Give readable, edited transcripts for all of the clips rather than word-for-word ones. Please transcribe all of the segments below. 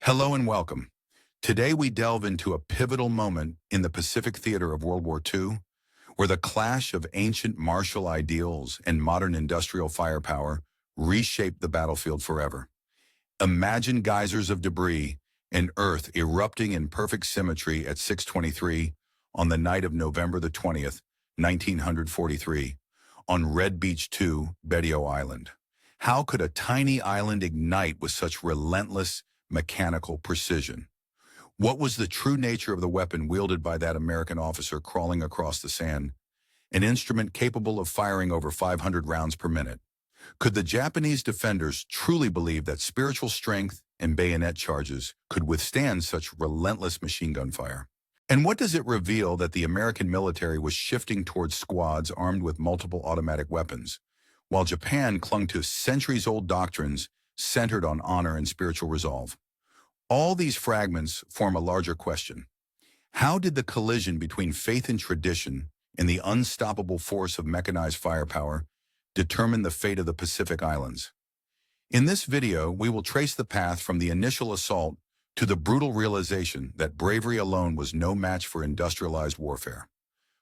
Hello and welcome. Today we delve into a pivotal moment in the Pacific theater of World War II, where the clash of ancient martial ideals and modern industrial firepower reshaped the battlefield forever. Imagine geysers of debris and Earth erupting in perfect symmetry at 6:23 on the night of November the 20th, 1943, on Red Beach 2, Betio Island. How could a tiny island ignite with such relentless mechanical precision? What was the true nature of the weapon wielded by that American officer crawling across the sand, an instrument capable of firing over 500 rounds per minute? Could the Japanese defenders truly believe that spiritual strength and bayonet charges could withstand such relentless machine gun fire? And what does it reveal that the American military was shifting towards squads armed with multiple automatic weapons, while Japan clung to centuries-old doctrines centered on honor and spiritual resolve? All these fragments form a larger question. How did the collision between faith and tradition and the unstoppable force of mechanized firepower determine the fate of the Pacific Islands? In this video, we will trace the path from the initial assault to the brutal realization that bravery alone was no match for industrialized warfare.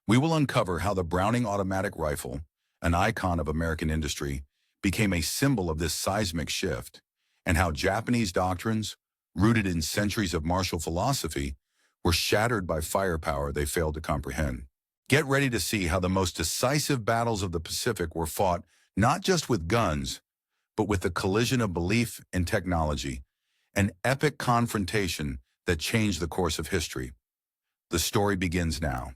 We will uncover how the Browning automatic rifle, an icon of American industry, became a symbol of this seismic shift, and how Japanese doctrines, rooted in centuries of martial philosophy, were shattered by firepower they failed to comprehend. Get ready to see how the most decisive battles of the Pacific were fought not just with guns, but with the collision of belief and technology, an epic confrontation that changed the course of history. The story begins now.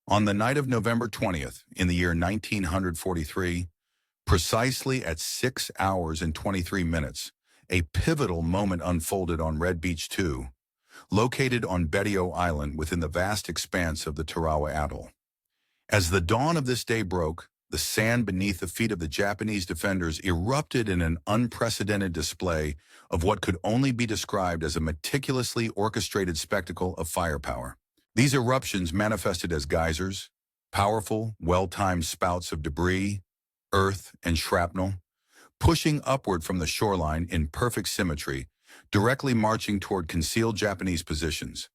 On the night of November 20th, in the year 1943, precisely at 6 hours and 23 minutes, a pivotal moment unfolded on Red Beach 2, located on Betio Island within the vast expanse of the Tarawa atoll. As the dawn of this day broke, the sand beneath the feet of the Japanese defenders erupted in an unprecedented display of what could only be described as a meticulously orchestrated spectacle of firepower. These eruptions manifested as geysers, powerful, well-timed spouts of debris, earth, and shrapnel, pushing upward from the shoreline in perfect symmetry, directly marching toward concealed Japanese positions.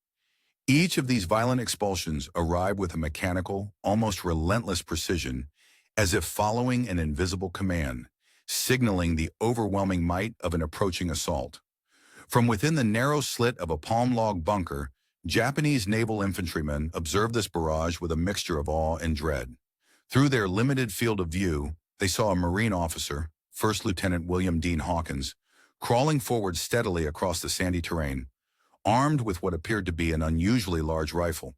Each of these violent expulsions arrived with a mechanical, almost relentless precision, as if following an invisible command, signaling the overwhelming might of an approaching assault. From within the narrow slit of a palm log bunker, Japanese naval infantrymen observed this barrage with a mixture of awe and dread. Through their limited field of view, they saw a Marine officer, First Lieutenant William Hawkins, crawling forward steadily across the sandy terrain, armed with what appeared to be an unusually large rifle.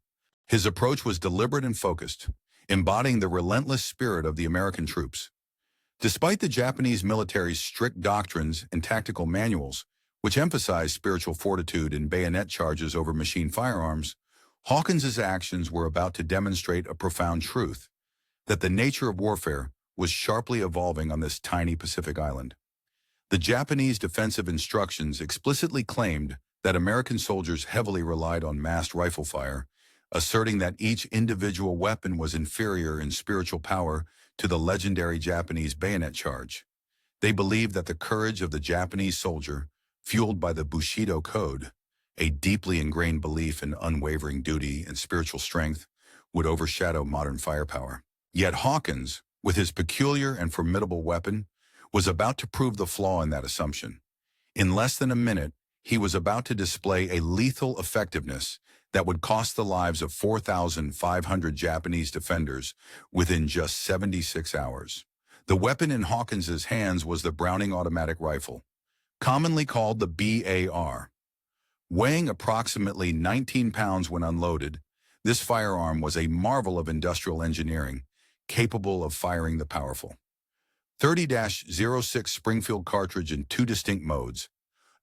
His approach was deliberate and focused, embodying the relentless spirit of the American troops. Despite the Japanese military's strict doctrines and tactical manuals, which emphasized spiritual fortitude and bayonet charges over machine firearms, Hawkins's actions were about to demonstrate a profound truth: that the nature of warfare was sharply evolving on this tiny Pacific island. The Japanese defensive instructions explicitly claimed that American soldiers heavily relied on massed rifle fire, asserting that each individual weapon was inferior in spiritual power to the legendary Japanese bayonet charge. They believed that the courage of the Japanese soldier, fueled by the Bushido Code, a deeply ingrained belief in unwavering duty and spiritual strength, would overshadow modern firepower. Yet Hawkins, with his peculiar and formidable weapon, was about to prove the flaw in that assumption. In less than a minute, he was about to display a lethal effectiveness that would cost the lives of 4,500 Japanese defenders within just 76 hours. The weapon in Hawkins's hands was the Browning automatic rifle, commonly called the BAR. Weighing approximately 19 pounds when unloaded, this firearm was a marvel of industrial engineering, capable of firing the powerful 30-06 Springfield cartridge in two distinct modes: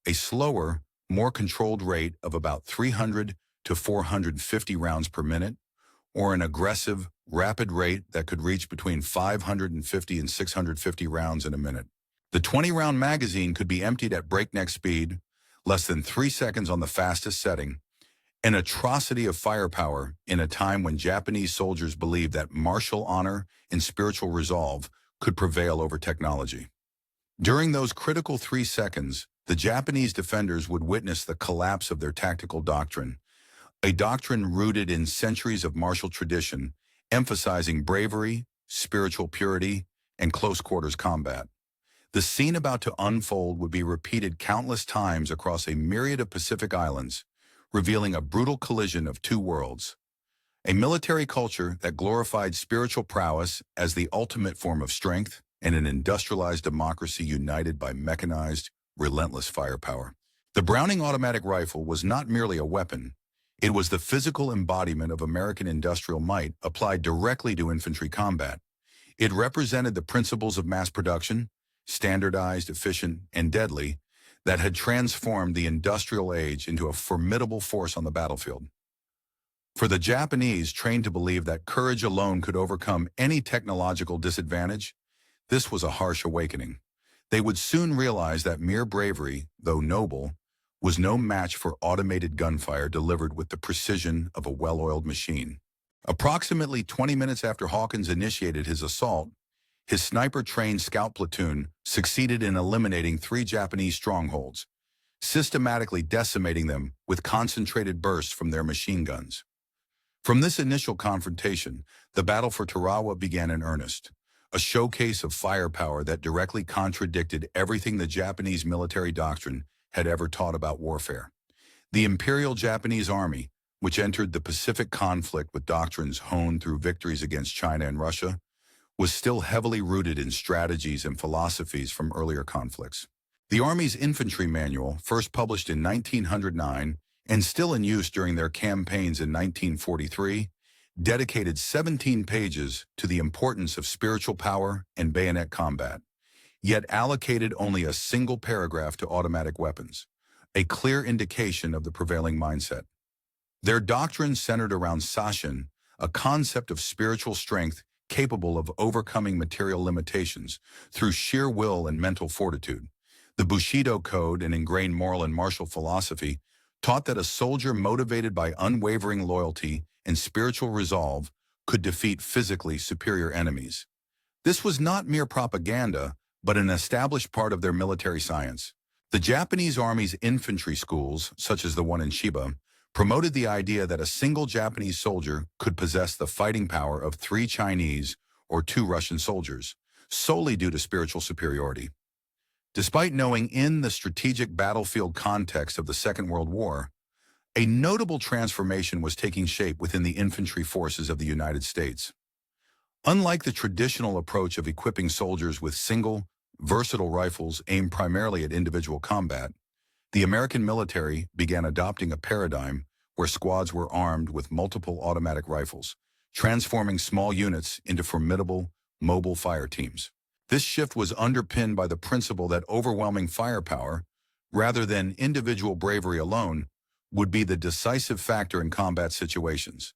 a slower, more controlled rate of about 300 to 450 rounds per minute, or an aggressive, rapid rate that could reach between 550 and 650 rounds in a minute. The 20-round magazine could be emptied at breakneck speed, less than 3 seconds on the fastest setting, an atrocity of firepower in a time when Japanese soldiers believed that martial honor and spiritual resolve could prevail over technology. During those critical 3 seconds, the Japanese defenders would witness the collapse of their tactical doctrine, a doctrine rooted in centuries of martial tradition, emphasizing bravery, spiritual purity, and close-quarters combat. The scene about to unfold would be repeated countless times across a myriad of Pacific islands, revealing a brutal collision of two worlds. A military culture that glorified spiritual prowess as the ultimate form of strength, and an industrialized democracy united by mechanized, relentless firepower. The Browning automatic rifle was not merely a weapon. It was the physical embodiment of American industrial might applied directly to infantry combat. It represented the principles of mass production, standardized, efficient, and deadly, that had transformed the industrial age into a formidable force on the battlefield. For the Japanese, trained to believe that courage alone could overcome any technological disadvantage, this was a harsh awakening. They would soon realize that mere bravery, though noble, was no match for automated gunfire delivered with the precision of a well-oiled machine. Approximately 20 minutes after Hawkins initiated his assault, his sniper-trained scout platoon succeeded in eliminating 3 Japanese strongholds, systematically decimating them with concentrated bursts from their machine guns. From this initial confrontation, the battle for Tarawa began in earnest, a showcase of firepower that directly contradicted everything the Japanese military doctrine had ever taught about warfare. The Imperial Japanese Army, which entered the Pacific conflict with doctrines honed through victories against China and Russia, was still heavily rooted in strategies and philosophies from earlier conflicts. The Army's infantry manual, first published in 1909 and still in use during their campaigns in 1943, dedicated 17 pages to the importance of spiritual power and bayonet combat, yet allocated only a single paragraph to automatic weapons, a clear indication of the prevailing mindset. Their doctrine centered around sashin, a concept of spiritual strength capable of overcoming material limitations through sheer will and mental fortitude. The Bushido Code, an ingrained moral and martial philosophy, taught that a soldier motivated by unwavering loyalty and spiritual resolve could defeat physically superior enemies. This was not mere propaganda, but an established part of their military science. The Japanese Army's infantry schools, such as the one in Chiba, promoted the idea that a single Japanese soldier could possess the fighting power of 3 Chinese or 2 Russian soldiers, solely due to spiritual superiority. Despite knowing in the strategic battlefield context of the Second World War, a notable transformation was taking shape within the infantry forces of the United States. Unlike the traditional approach of equipping soldiers with single, versatile rifles aimed primarily at individual combat, the American military began adopting a paradigm where squads were armed with multiple automatic rifles, transforming small units into formidable, mobile fire teams. This shift was underpinned by the principle that overwhelming firepower, rather than individual bravery alone, would be the decisive factor in combat situations.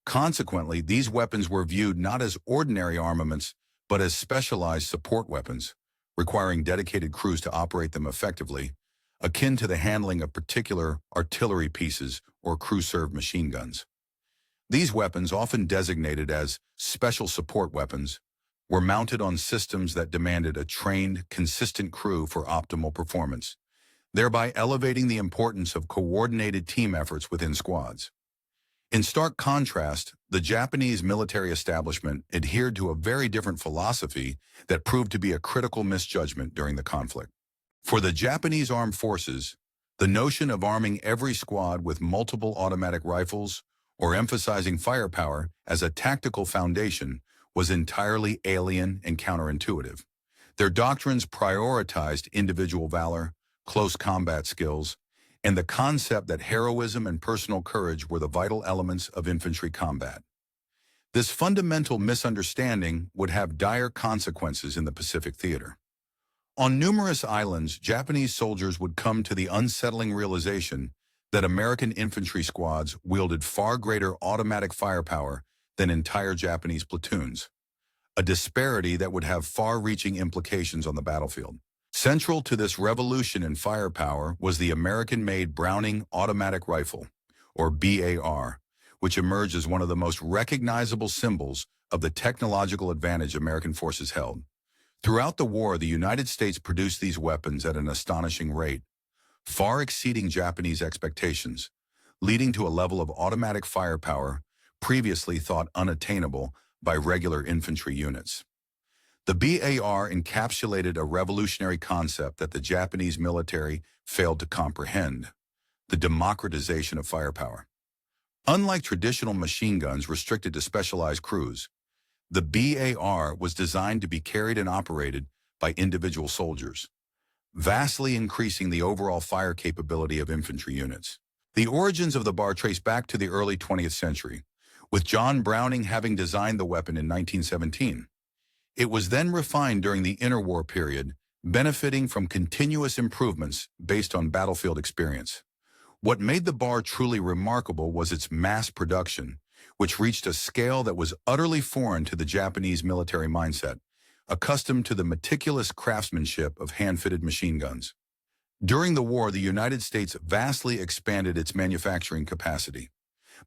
Consequently, these weapons were viewed not as ordinary armaments, but as specialized support weapons, requiring dedicated crews to operate them effectively, akin to the handling of particular artillery pieces or crew-served machine guns. These weapons, often designated as special support weapons, were mounted on systems that demanded a trained, consistent crew for optimal performance, thereby elevating the importance of coordinated team efforts within squads. In stark contrast, the Japanese military establishment adhered to a very different philosophy that proved to be a critical misjudgment during the conflict. For the Japanese armed forces, the notion of arming every squad with multiple automatic rifles or emphasizing firepower as a tactical foundation was entirely alien and counterintuitive. Their doctrines prioritized individual valor, close combat skills, and the concept that heroism and personal courage were the vital elements of infantry combat. This fundamental misunderstanding would have dire consequences in the Pacific theater. On numerous islands, Japanese soldiers would come to the unsettling realization that American infantry squads wielded far greater automatic firepower than entire Japanese platoons, a disparity that would have far-reaching implications on the battlefield. Central to this revolution in firepower was the American-made Browning automatic rifle, or BAR, which emerged as one of the most recognizable symbols of the technological advantage American forces held. Throughout the war, the United States produced these weapons at an astonishing rate, far exceeding Japanese expectations, leading to a level of automatic firepower previously thought unattainable by regular infantry units. The BAR encapsulated a revolutionary concept that the Japanese military failed to comprehend: the democratization of firepower. Unlike traditional machine guns restricted to specialized crews, the BAR was designed to be carried and operated by individual soldiers, vastly increasing the overall fire capability of infantry units. The origins of the BAR trace back to the early 20th century, with John Browning having designed the weapon in 1917. It was then refined during the interwar period, benefiting from continuous improvements based on battlefield experience. What made the BAR truly remarkable was its mass production, which reached a scale that was utterly foreign to the Japanese military mindset, accustomed to the meticulous craftsmanship of hand-fitted machine guns. During the war, the United States vastly expanded its manufacturing capacity.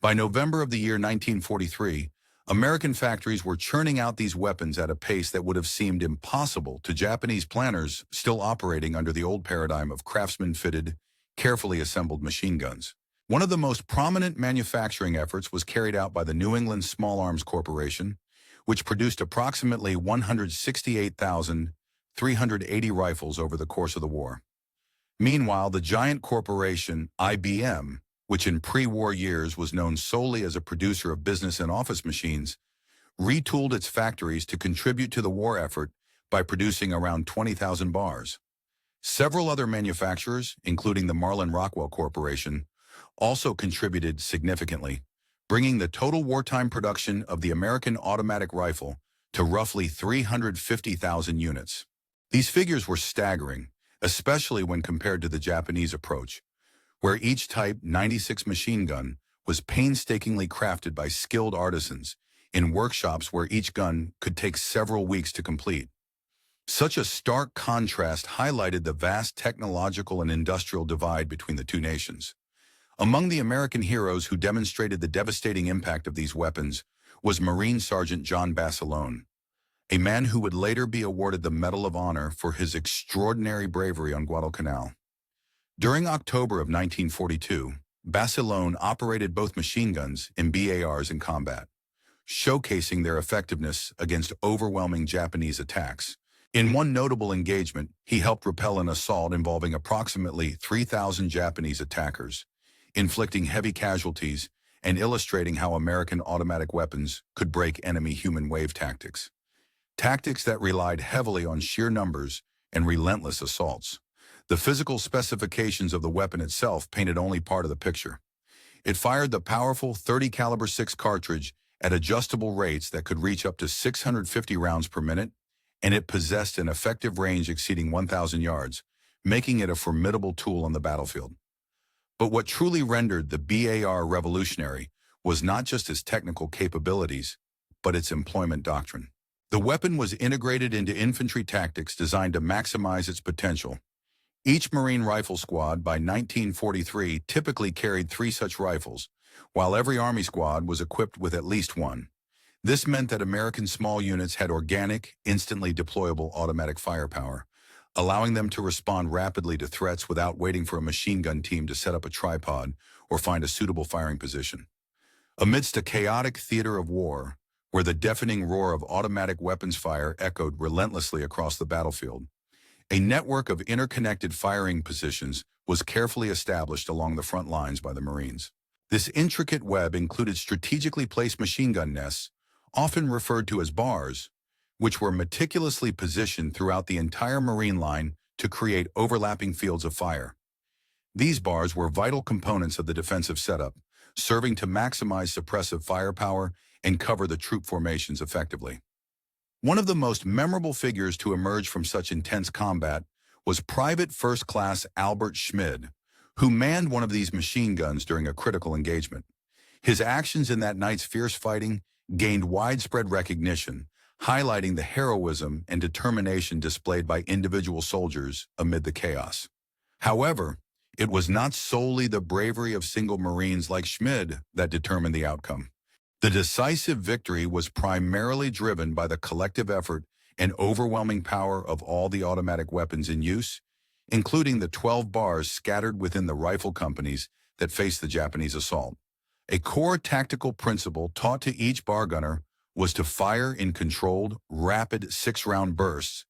By November of the year 1943, American factories were churning out these weapons at a pace that would have seemed impossible to Japanese planners still operating under the old paradigm of craftsman-fitted, carefully assembled machine guns. One of the most prominent manufacturing efforts was carried out by the New England Small Arms Corporation, which produced approximately 168,380 rifles over the course of the war. Meanwhile, the giant corporation, IBM, which in pre-war years was known solely as a producer of business and office machines, retooled its factories to contribute to the war effort by producing around 20,000 bars. Several other manufacturers, including the Marlin Rockwell Corporation, also contributed significantly, bringing the total wartime production of the American automatic rifle to roughly 350,000 units. These figures were staggering, especially when compared to the Japanese approach, where each Type 96 machine gun was painstakingly crafted by skilled artisans in workshops where each gun could take several weeks to complete. Such a stark contrast highlighted the vast technological and industrial divide between the two nations. Among the American heroes who demonstrated the devastating impact of these weapons was Marine Sergeant John Basilone, a man who would later be awarded the Medal of Honor for his extraordinary bravery on Guadalcanal. During October of 1942, Basilone operated both machine guns and BARs in combat, showcasing their effectiveness against overwhelming Japanese attacks. In one notable engagement, he helped repel an assault involving approximately 3,000 Japanese attackers, inflicting heavy casualties and illustrating how American automatic weapons could break enemy human wave tactics. Tactics that relied heavily on sheer numbers and relentless assaults. The physical specifications of the weapon itself painted only part of the picture. It fired the powerful .30 caliber 6 cartridge at adjustable rates that could reach up to 650 rounds per minute, and it possessed an effective range exceeding 1,000 yards, making it a formidable tool on the battlefield. But what truly rendered the BAR revolutionary was not just its technical capabilities, but its employment doctrine. The weapon was integrated into infantry tactics designed to maximize its potential. Each Marine rifle squad by 1943 typically carried 3 such rifles, while every Army squad was equipped with at least one. This meant that American small units had organic, instantly deployable automatic firepower, allowing them to respond rapidly to threats without waiting for a machine gun team to set up a tripod or find a suitable firing position. Amidst a chaotic theater of war, where the deafening roar of automatic weapons fire echoed relentlessly across the battlefield, a network of interconnected firing positions was carefully established along the front lines by the Marines. This intricate web included strategically placed machine gun nests, often referred to as bars, which were meticulously positioned throughout the entire Marine line to create overlapping fields of fire. These bars were vital components of the defensive setup, serving to maximize suppressive firepower and cover the troop formations effectively. One of the most memorable figures to emerge from such intense combat was Private First Class Albert Schmid, who manned one of these machine guns during a critical engagement. His actions in that night's fierce fighting gained widespread recognition, highlighting the heroism and determination displayed by individual soldiers amid the chaos. However, it was not solely the bravery of single Marines like Schmid that determined the outcome. The decisive victory was primarily driven by the collective effort and overwhelming power of all the automatic weapons in use, including the 12 bars scattered within the rifle companies that faced the Japanese assault. A core tactical principle taught to each bar gunner was to fire in controlled, rapid 6-round bursts,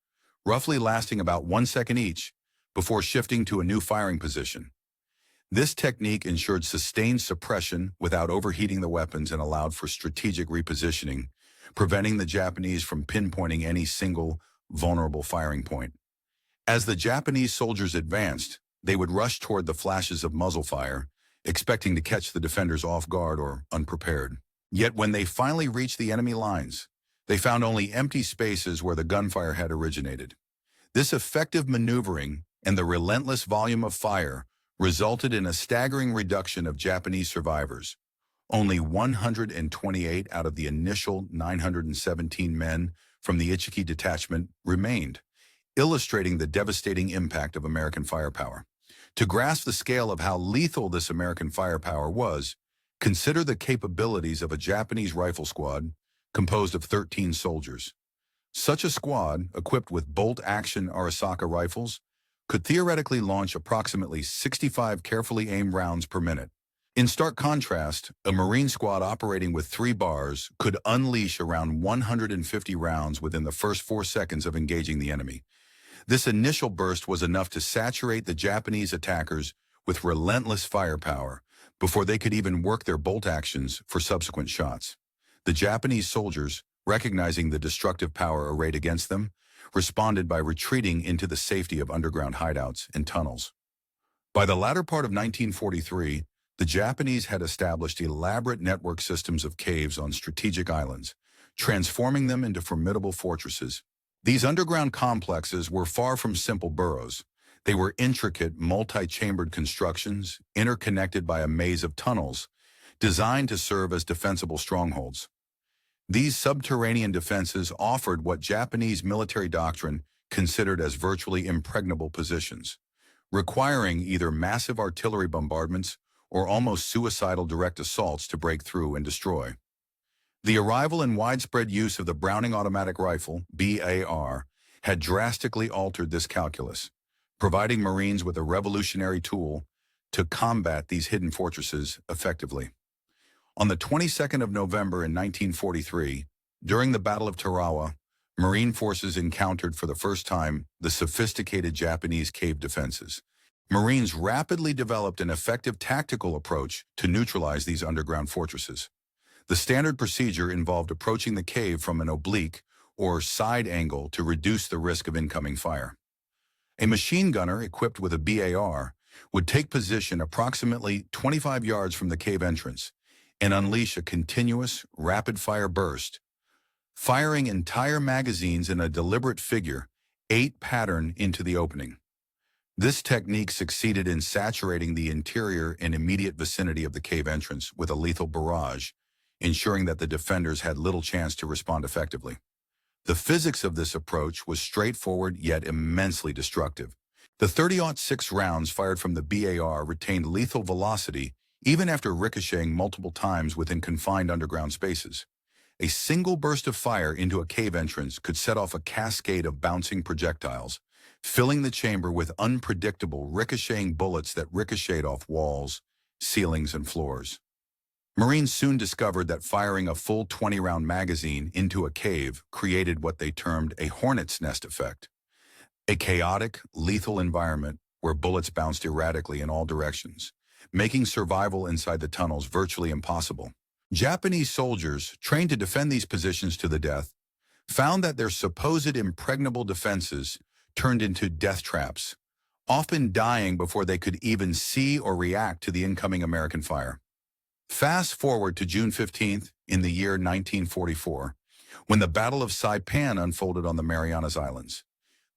roughly lasting about 1 second each, before shifting to a new firing position. This technique ensured sustained suppression without overheating the weapons and allowed for strategic repositioning, preventing the Japanese from pinpointing any single, vulnerable firing point. As the Japanese soldiers advanced, they would rush toward the flashes of muzzle fire, expecting to catch the defenders off guard or unprepared. Yet when they finally reached the enemy lines, they found only empty spaces where the gunfire had originated. This effective maneuvering and the relentless volume of fire resulted in a staggering reduction of Japanese survivors. Only 128 out of the initial 917 men from the Ichiki detachment remained, illustrating the devastating impact of American firepower. To grasp the scale of how lethal this American firepower was, consider the capabilities of a Japanese rifle squad composed of 13 soldiers. Such a squad, equipped with bolt-action Arisaka rifles, could theoretically launch approximately 65 carefully aimed rounds per minute. In stark contrast, a Marine squad operating with 3 bars could unleash around 150 rounds within the first 4 seconds of engaging the enemy. This initial burst was enough to saturate the Japanese attackers with relentless firepower before they could even work their bolt actions for subsequent shots. The Japanese soldiers, recognizing the destructive power arrayed against them, responded by retreating into the safety of underground hideouts and tunnels. By the latter part of 1943, the Japanese had established elaborate network systems of caves on strategic islands, transforming them into formidable fortresses. These underground complexes were far from simple burrows. They were intricate, multi-chambered constructions, interconnected by a maze of tunnels, designed to serve as defensible strongholds. These subterranean defenses offered what Japanese military doctrine considered as virtually impregnable positions, requiring either massive artillery bombardments or almost suicidal direct assaults to break through and destroy. The arrival and widespread use of the Browning automatic rifle, BAR, had drastically altered this calculus, providing Marines with a revolutionary tool to combat these hidden fortresses effectively. On the 22nd of November in 1943, during the Battle of Tarawa, Marine forces encountered for the first time the sophisticated Japanese cave defenses. Marines rapidly developed an effective tactical approach to neutralize these underground fortresses. The standard procedure involved approaching the cave from an oblique or side angle to reduce the risk of incoming fire. A machine gunner equipped with a BAR would take position approximately 25 yards from the cave entrance and unleash a continuous, rapid-fire burst, firing entire magazines in a deliberate figure, 8 pattern into the opening. This technique succeeded in saturating the interior and immediate vicinity of the cave entrance with a lethal barrage, ensuring that the defenders had little chance to respond effectively. The physics of this approach was straightforward yet immensely destructive. The .30-06 rounds fired from the BAR retained lethal velocity even after ricocheting multiple times within confined underground spaces. A single burst of fire into a cave entrance could set off a cascade of bouncing projectiles, filling the chamber with unpredictable ricocheting bullets that ricocheted off walls, ceilings, and floors. Marines soon discovered that firing a full 20-round magazine into a cave created what they termed a hornet's nest effect, a chaotic, lethal environment where bullets bounced erratically in all directions, making survival inside the tunnels virtually impossible. Japanese soldiers, trained to defend these positions to the death, found that their supposed impregnable defenses turned into death traps, often dying before they could even see or react to the incoming American fire. Fast forward to June 15th in the year 1944, when the Battle of Saipan unfolded on the Marianas Islands.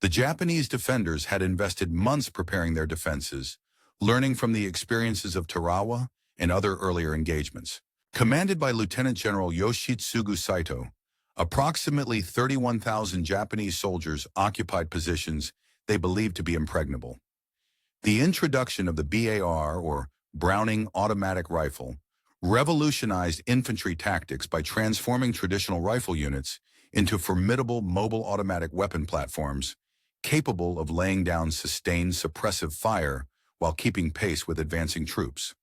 The Japanese defenders had invested months preparing their defenses, learning from the experiences of Tarawa and other earlier engagements. Commanded by Lieutenant General Yoshitsugu Saito, approximately 31,000 Japanese soldiers occupied positions they believed to be impregnable. The introduction of the BAR, or Browning automatic rifle, revolutionized infantry tactics by transforming traditional rifle units into formidable mobile automatic weapon platforms capable of laying down sustained suppressive fire while keeping pace with advancing troops.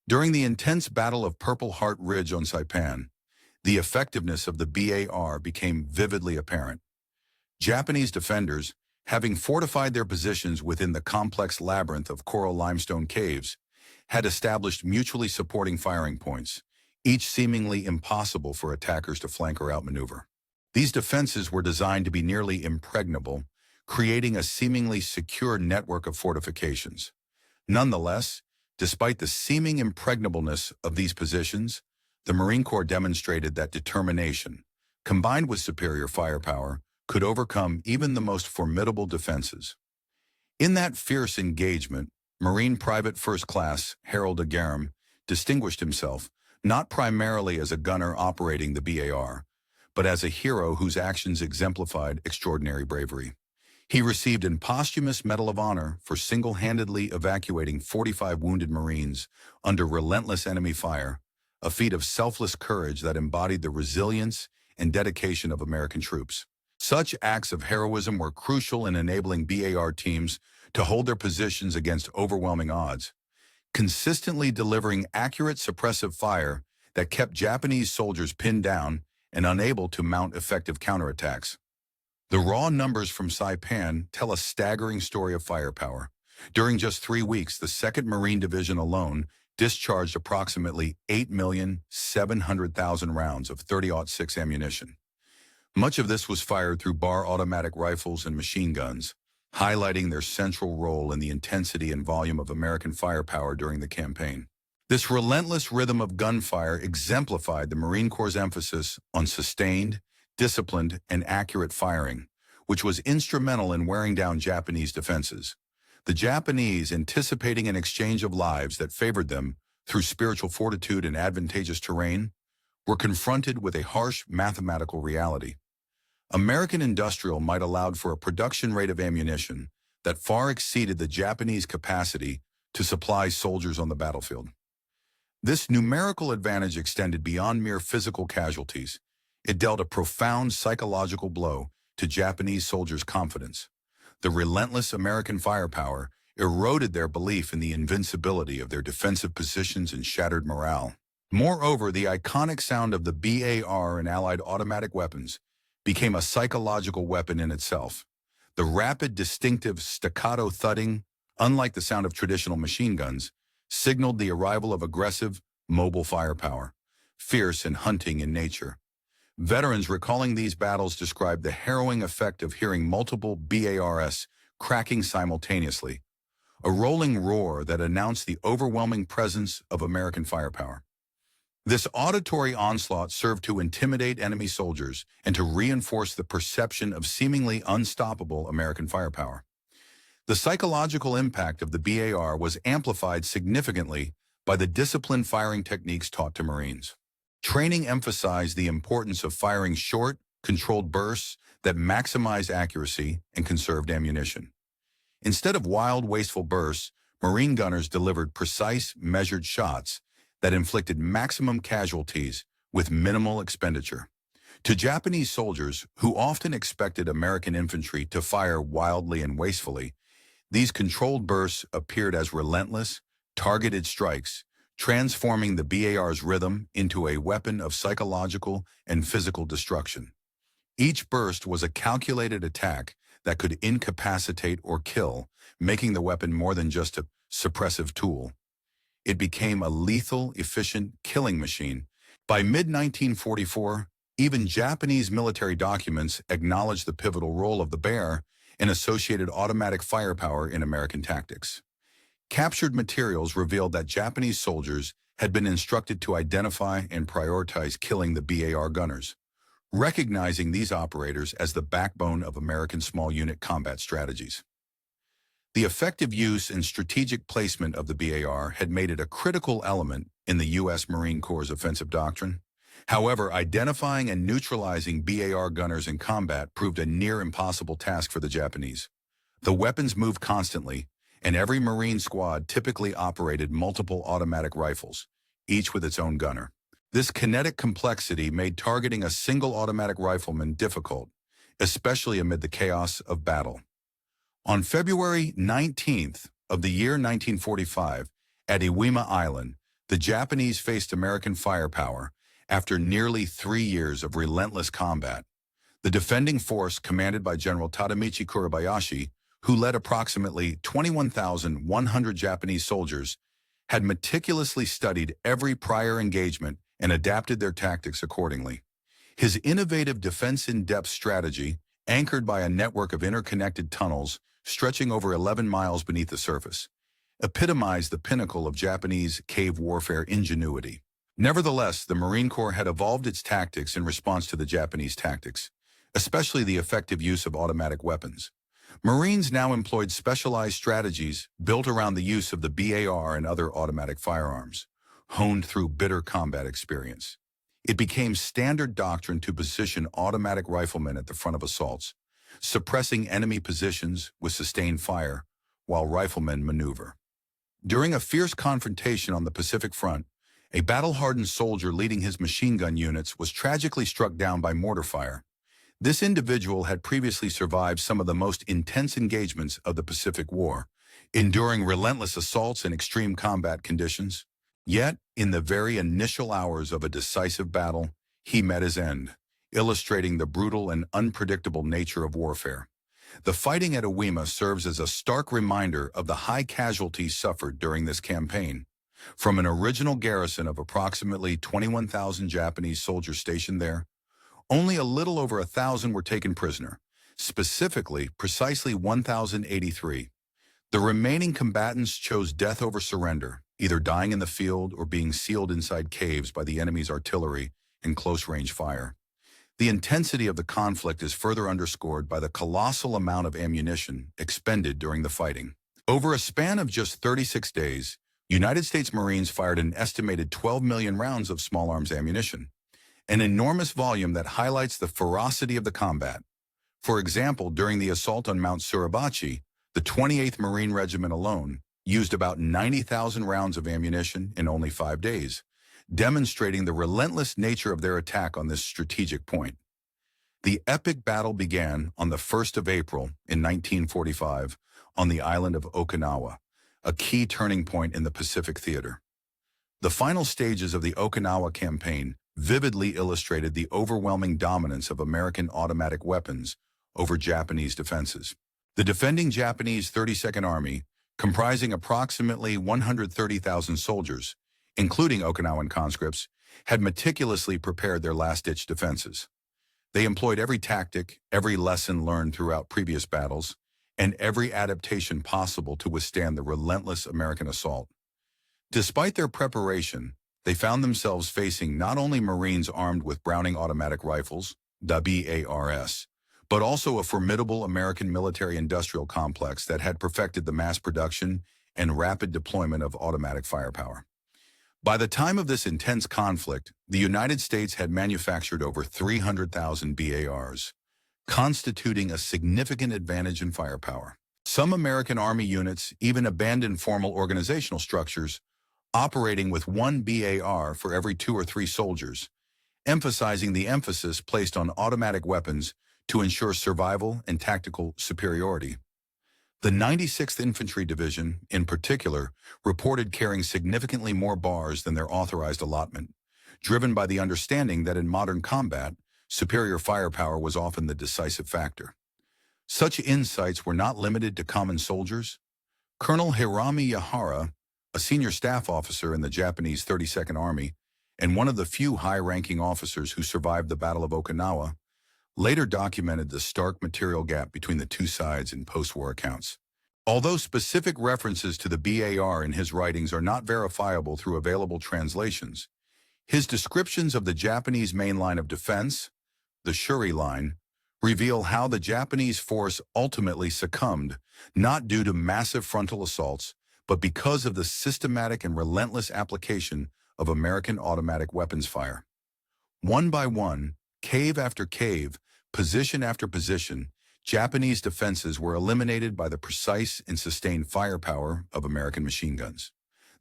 During the intense Battle of Purple Heart Ridge on Saipan, the effectiveness of the BAR became vividly apparent. Japanese defenders, having fortified their positions within the complex labyrinth of coral limestone caves, had established mutually supporting firing points, each seemingly impossible for attackers to flank or outmaneuver. These defenses were designed to be nearly impregnable, creating a seemingly secure network of fortifications. Nonetheless, despite the seeming impregnableness of these positions, the Marine Corps demonstrated that determination, combined with superior firepower, could overcome even the most formidable defenses. In that fierce engagement, Marine Private First Class Harold Agaram distinguished himself not primarily as a gunner operating the BAR, but as a hero whose actions exemplified extraordinary bravery. He received a posthumous Medal of Honor for single-handedly evacuating 45 wounded Marines under relentless enemy fire, a feat of selfless courage that embodied the resilience and dedication of American troops. Such acts of heroism were crucial in enabling BAR teams to hold their positions against overwhelming odds, consistently delivering accurate suppressive fire that kept Japanese soldiers pinned down and unable to mount effective counterattacks. The raw numbers from Saipan tell a staggering story of firepower. During just 3 weeks, the 2nd Marine Division alone discharged approximately 8,700,000 rounds of .30-06 ammunition. Much of this was fired through BAR automatic rifles and machine guns, highlighting their central role in the intensity and volume of American firepower during the campaign. This relentless rhythm of gunfire exemplified the Marine Corps' emphasis on sustained, disciplined, and accurate firing, which was instrumental in wearing down Japanese defenses. The Japanese, anticipating an exchange of lives that favored them through spiritual fortitude and advantageous terrain, were confronted with a harsh mathematical reality. American industrial might allowed for a production rate of ammunition that far exceeded the Japanese capacity to supply soldiers on the battlefield. This numerical advantage extended beyond mere physical casualties. It dealt a profound psychological blow to Japanese soldiers' confidence. The relentless American firepower eroded their belief in the invincibility of their defensive positions and shattered morale. Moreover, the iconic sound of the BAR and Allied automatic weapons became a psychological weapon in itself. The rapid, distinctive staccato thudding, unlike the sound of traditional machine guns, signaled the arrival of aggressive, mobile firepower, fierce and hunting in nature. Veterans recalling these battles described the harrowing effect of hearing multiple BARs cracking simultaneously, a rolling roar that announced the overwhelming presence of American firepower. This auditory onslaught served to intimidate enemy soldiers and to reinforce the perception of seemingly unstoppable American firepower. The psychological impact of the BAR was amplified significantly by the disciplined firing techniques taught to Marines. Training emphasized the importance of firing short, controlled bursts that maximized accuracy and conserved ammunition. Instead of wild, wasteful bursts, Marine gunners delivered precise, measured shots that inflicted maximum casualties with minimal expenditure. To Japanese soldiers, who often expected American infantry to fire wildly and wastefully, these controlled bursts appeared as relentless, targeted strikes, transforming the BAR's rhythm into a weapon of psychological and physical destruction. Each burst was a calculated attack that could incapacitate or kill, making the weapon more than just a suppressive tool. It became a lethal, efficient killing machine. By mid-1944, even Japanese military documents acknowledged the pivotal role of the BAR and associated automatic firepower in American tactics. Captured materials revealed that Japanese soldiers had been instructed to identify and prioritize killing the BAR gunners, recognizing these operators as the backbone of American small unit combat strategies. The effective use and strategic placement of the BAR had made it a critical element in the U.S. Marine Corps' offensive doctrine. However, identifying and neutralizing BAR gunners in combat proved a near-impossible task for the Japanese. The weapons moved constantly, and every Marine squad typically operated multiple automatic rifles, each with its own gunner. This kinetic complexity made targeting a single automatic rifleman difficult, especially amid the chaos of battle. On February 19th of the year 1945, at Iwima Island, the Japanese faced American firepower after nearly 3 years of relentless combat. The defending force, commanded by General Tadamichi Kurabayashi, who led approximately 21,100 Japanese soldiers, had meticulously studied every prior engagement and adapted their tactics accordingly. His innovative defense-in-depth strategy, anchored by a network of interconnected tunnels stretching over 11 miles beneath the surface, epitomized the pinnacle of Japanese cave warfare ingenuity. Nevertheless, the Marine Corps had evolved its tactics in response to the Japanese tactics, especially the effective use of automatic weapons. Marines now employed specialized strategies built around the use of the BAR and other automatic firearms, honed through bitter combat experience. It became standard doctrine to position automatic riflemen at the front of assaults, suppressing enemy positions with sustained fire while riflemen maneuver. During a fierce confrontation on the Pacific Front, a battle-hardened soldier leading his machine gun units was tragically struck down by mortar fire. This individual had previously survived some of the most intense engagements of the Pacific War, enduring relentless assaults in extreme combat conditions. Yet, in the very initial hours of a decisive battle, he met his end, illustrating the brutal and unpredictable nature of warfare. The fighting at Iwima serves as a stark reminder of the high casualties suffered during this campaign. From an original garrison of approximately 21,000 Japanese soldiers stationed there, only a little over 1,000 were taken prisoner, specifically precisely 1,083. The remaining combatants chose death over surrender, either dying in the field or being sealed inside caves by the enemy's artillery and close-range fire. The intensity of the conflict is further underscored by the colossal amount of ammunition expended during the fighting. Over a span of just 36 days, United States Marines fired an estimated 12 million rounds of small arms ammunition, an enormous volume that highlights the ferocity of the combat. For example, during the assault on Mount Suribachi, the 28th Marine Regiment alone used about 90,000 rounds of ammunition in only 5 days, demonstrating the relentless nature of their attack on this strategic point. The epic battle began on the 1st of April in 1945 on the island of Okinawa, a key turning point in the Pacific theater. The final stages of the Okinawa campaign vividly illustrated the overwhelming dominance of American automatic weapons over Japanese defenses. The defending Japanese 32nd Army, comprising approximately 130,000 soldiers, including Okinawan conscripts, had meticulously prepared their last-ditch defenses. They employed every tactic, every lesson learned throughout previous battles, and every adaptation possible to withstand the relentless American assault. Despite their preparation, they found themselves facing not only Marines armed with Browning automatic rifles, WARS, but also a formidable American military-industrial complex that had perfected the mass production and rapid deployment of automatic firepower. By the time of this intense conflict, the United States had manufactured over 300,000 BARs, constituting a significant advantage in firepower. Some American Army units even abandoned formal organizational structures, operating with 1 BAR for every 2 or 3 soldiers, emphasizing the emphasis placed on automatic weapons to ensure survival and tactical superiority. The 96th Infantry Division, in particular, reported carrying significantly more bars than their authorized allotment, driven by the understanding that in modern combat, superior firepower was often the decisive factor. Such insights were not limited to common soldiers. Colonel Hirami Yahara, a senior staff officer in the Japanese 32nd Army and one of the few high-ranking officers who survived the Battle of Okinawa, later documented the stark material gap between the two sides in post-war accounts. Although specific references to the BAR in his writings are not verifiable through available translations, his descriptions of the Japanese main line of defense, the Shuri Line, reveal how the Japanese force ultimately succumbed, not due to massive frontal assaults, but because of the systematic and relentless application of American automatic weapons fire. One by one, cave after cave, position after position, Japanese defenses were eliminated by the precise and sustained firepower of American machine guns.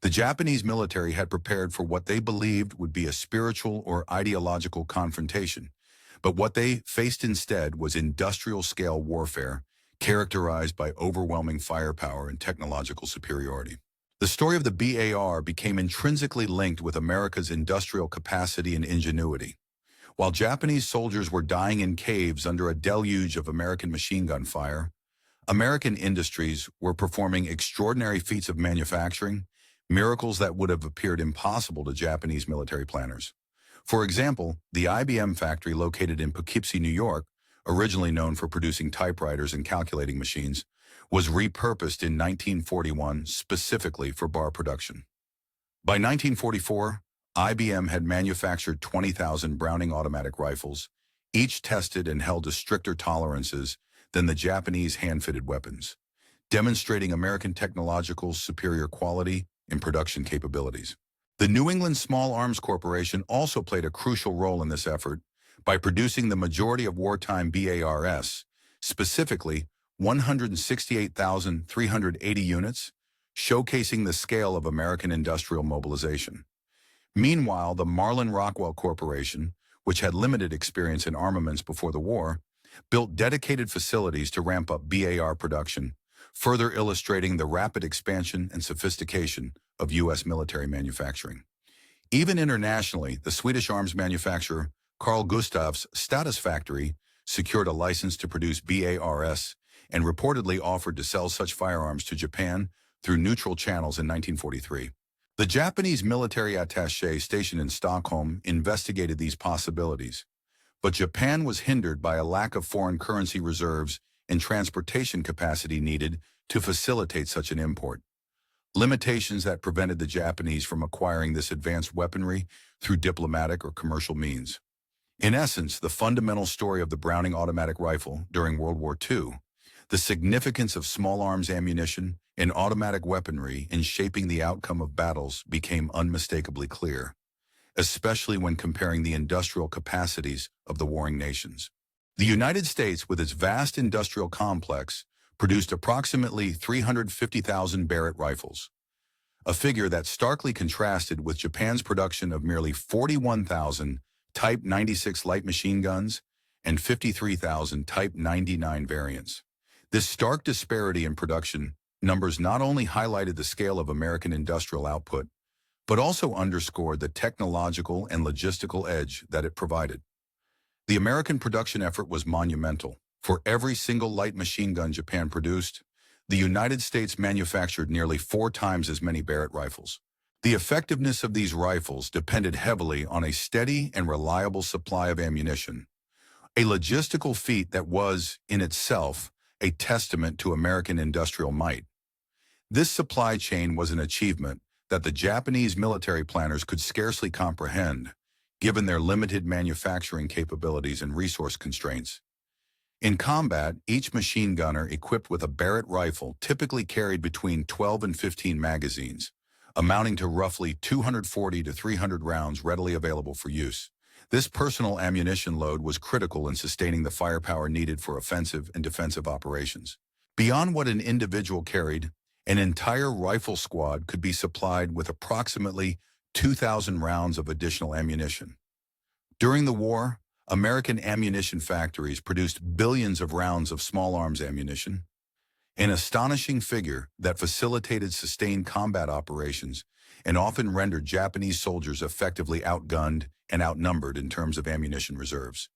The Japanese military had prepared for what they believed would be a spiritual or ideological confrontation, but what they faced instead was industrial-scale warfare characterized by overwhelming firepower and technological superiority. The story of the BAR became intrinsically linked with America's industrial capacity and ingenuity. While Japanese soldiers were dying in caves under a deluge of American machine gun fire, American industries were performing extraordinary feats of manufacturing, miracles that would have appeared impossible to Japanese military planners. For example, the IBM factory located in Poughkeepsie, New York, originally known for producing typewriters and calculating machines, was repurposed in 1941 specifically for bar production. By 1944, IBM had manufactured 20,000 Browning automatic rifles, each tested and held to stricter tolerances than the Japanese hand-fitted weapons, demonstrating American technological superior quality and production capabilities. The New England Small Arms Corporation also played a crucial role in this effort by producing the majority of wartime BARS, specifically 168,380 units, showcasing the scale of American industrial mobilization. Meanwhile, the Marlin Rockwell Corporation, which had limited experience in armaments before the war, built dedicated facilities to ramp up BAR production, further illustrating the rapid expansion and sophistication of U.S. military manufacturing. Even internationally, the Swedish arms manufacturer Carl Gustaf's Status factory secured a license to produce BARS and reportedly offered to sell such firearms to Japan through neutral channels in 1943. The Japanese military attaché stationed in Stockholm investigated these possibilities, but Japan was hindered by a lack of foreign currency reserves and transportation capacity needed to facilitate such an import, limitations that prevented the Japanese from acquiring this advanced weaponry through diplomatic or commercial means. In essence, the fundamental story of the Browning automatic rifle during World War II, the significance of small arms ammunition and automatic weaponry in shaping the outcome of battles became unmistakably clear, especially when comparing the industrial capacities of the warring nations. The United States, with its vast industrial complex, produced approximately 350,000 Barrett rifles, a figure that starkly contrasted with Japan's production of merely 41,000 Type 96 light machine guns and 53,000 Type 99 variants. This stark disparity in production numbers not only highlighted the scale of American industrial output, but also underscored the technological and logistical edge that it provided. The American production effort was monumental. For every single light machine gun Japan produced, the United States manufactured nearly 4 times as many Barrett rifles. The effectiveness of these rifles depended heavily on a steady and reliable supply of ammunition, a logistical feat that was, in itself, a testament to American industrial might. This supply chain was an achievement that the Japanese military planners could scarcely comprehend, given their limited manufacturing capabilities and resource constraints. In combat, each machine gunner equipped with a Barrett rifle typically carried between 12 and 15 magazines, amounting to roughly 240 to 300 rounds readily available for use. This personal ammunition load was critical in sustaining the firepower needed for offensive and defensive operations. Beyond what an individual carried, an entire rifle squad could be supplied with approximately 2,000 rounds of additional ammunition. During the war, American ammunition factories produced billions of rounds of small arms ammunition, an astonishing figure that facilitated sustained combat operations and often rendered Japanese soldiers effectively outgunned and outnumbered in terms of ammunition reserves.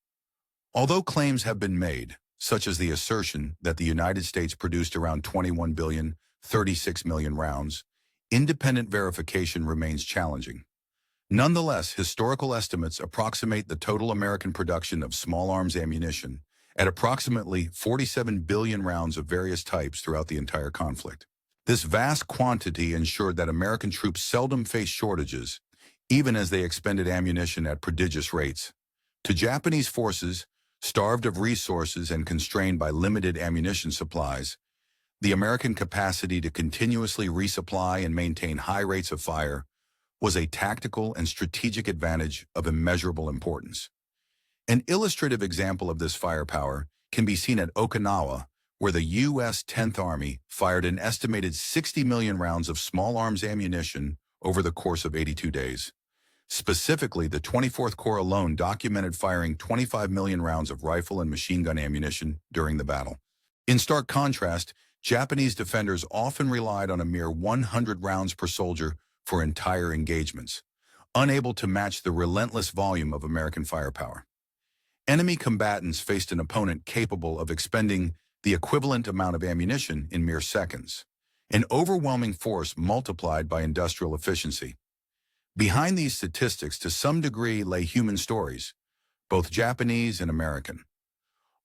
Although claims have been made, such as the assertion that the United States produced around 21 billion, 36 million rounds, independent verification remains challenging. Nonetheless, historical estimates approximate the total American production of small arms ammunition at approximately 47 billion rounds of various types throughout the entire conflict. This vast quantity ensured that American troops seldom faced shortages, even as they expended ammunition at prodigious rates. To Japanese forces, starved of resources and constrained by limited ammunition supplies, the American capacity to continuously resupply and maintain high rates of fire was a tactical and strategic advantage of immeasurable importance. An illustrative example of this firepower can be seen at Okinawa, where the U.S. 10th Army fired an estimated 60 million rounds of small arms ammunition over the course of 82 days. Specifically, the 24th Corps alone documented firing 25 million rounds of rifle and machine gun ammunition during the battle. In stark contrast, Japanese defenders often relied on a mere 100 rounds per soldier for entire engagements, unable to match the relentless volume of American firepower. Enemy combatants faced an opponent capable of expending the equivalent amount of ammunition in mere seconds, an overwhelming force multiplied by industrial efficiency. Behind these statistics, to some degree, lay human stories, both Japanese and American.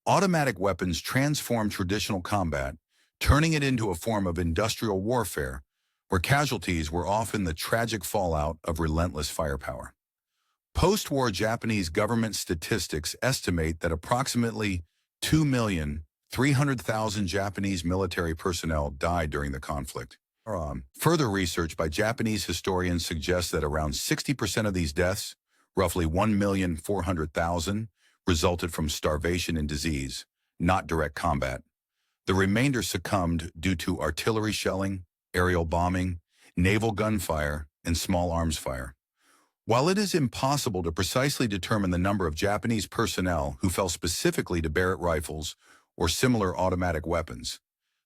Automatic weapons transformed traditional combat, turning it into a form of industrial warfare, where casualties were often the tragic fallout of relentless firepower. Post-war Japanese government statistics estimate that approximately 2,300,000 Japanese military personnel died during the conflict. Further research by Japanese historians suggests that around 60% of these deaths, roughly 1,400,000, resulted from starvation and disease, not direct combat. The remainder succumbed due to artillery shelling, aerial bombing, naval gunfire, and small arms fire. While it is impossible to precisely determine the number of Japanese personnel who fell specifically to Barrett rifles or similar automatic weapons,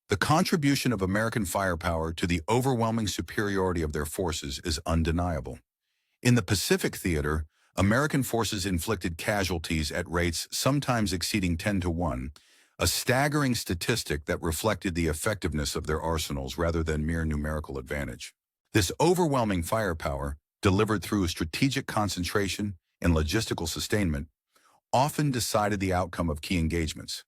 the contribution of American firepower to the overwhelming superiority of their forces is undeniable. In the Pacific theater, American forces inflicted casualties at rates sometimes exceeding 10-1, a staggering statistic that reflected the effectiveness of their arsenals rather than mere numerical advantage. This overwhelming firepower, delivered through strategic concentration and logistical sustainment, often decided the outcome of key engagements.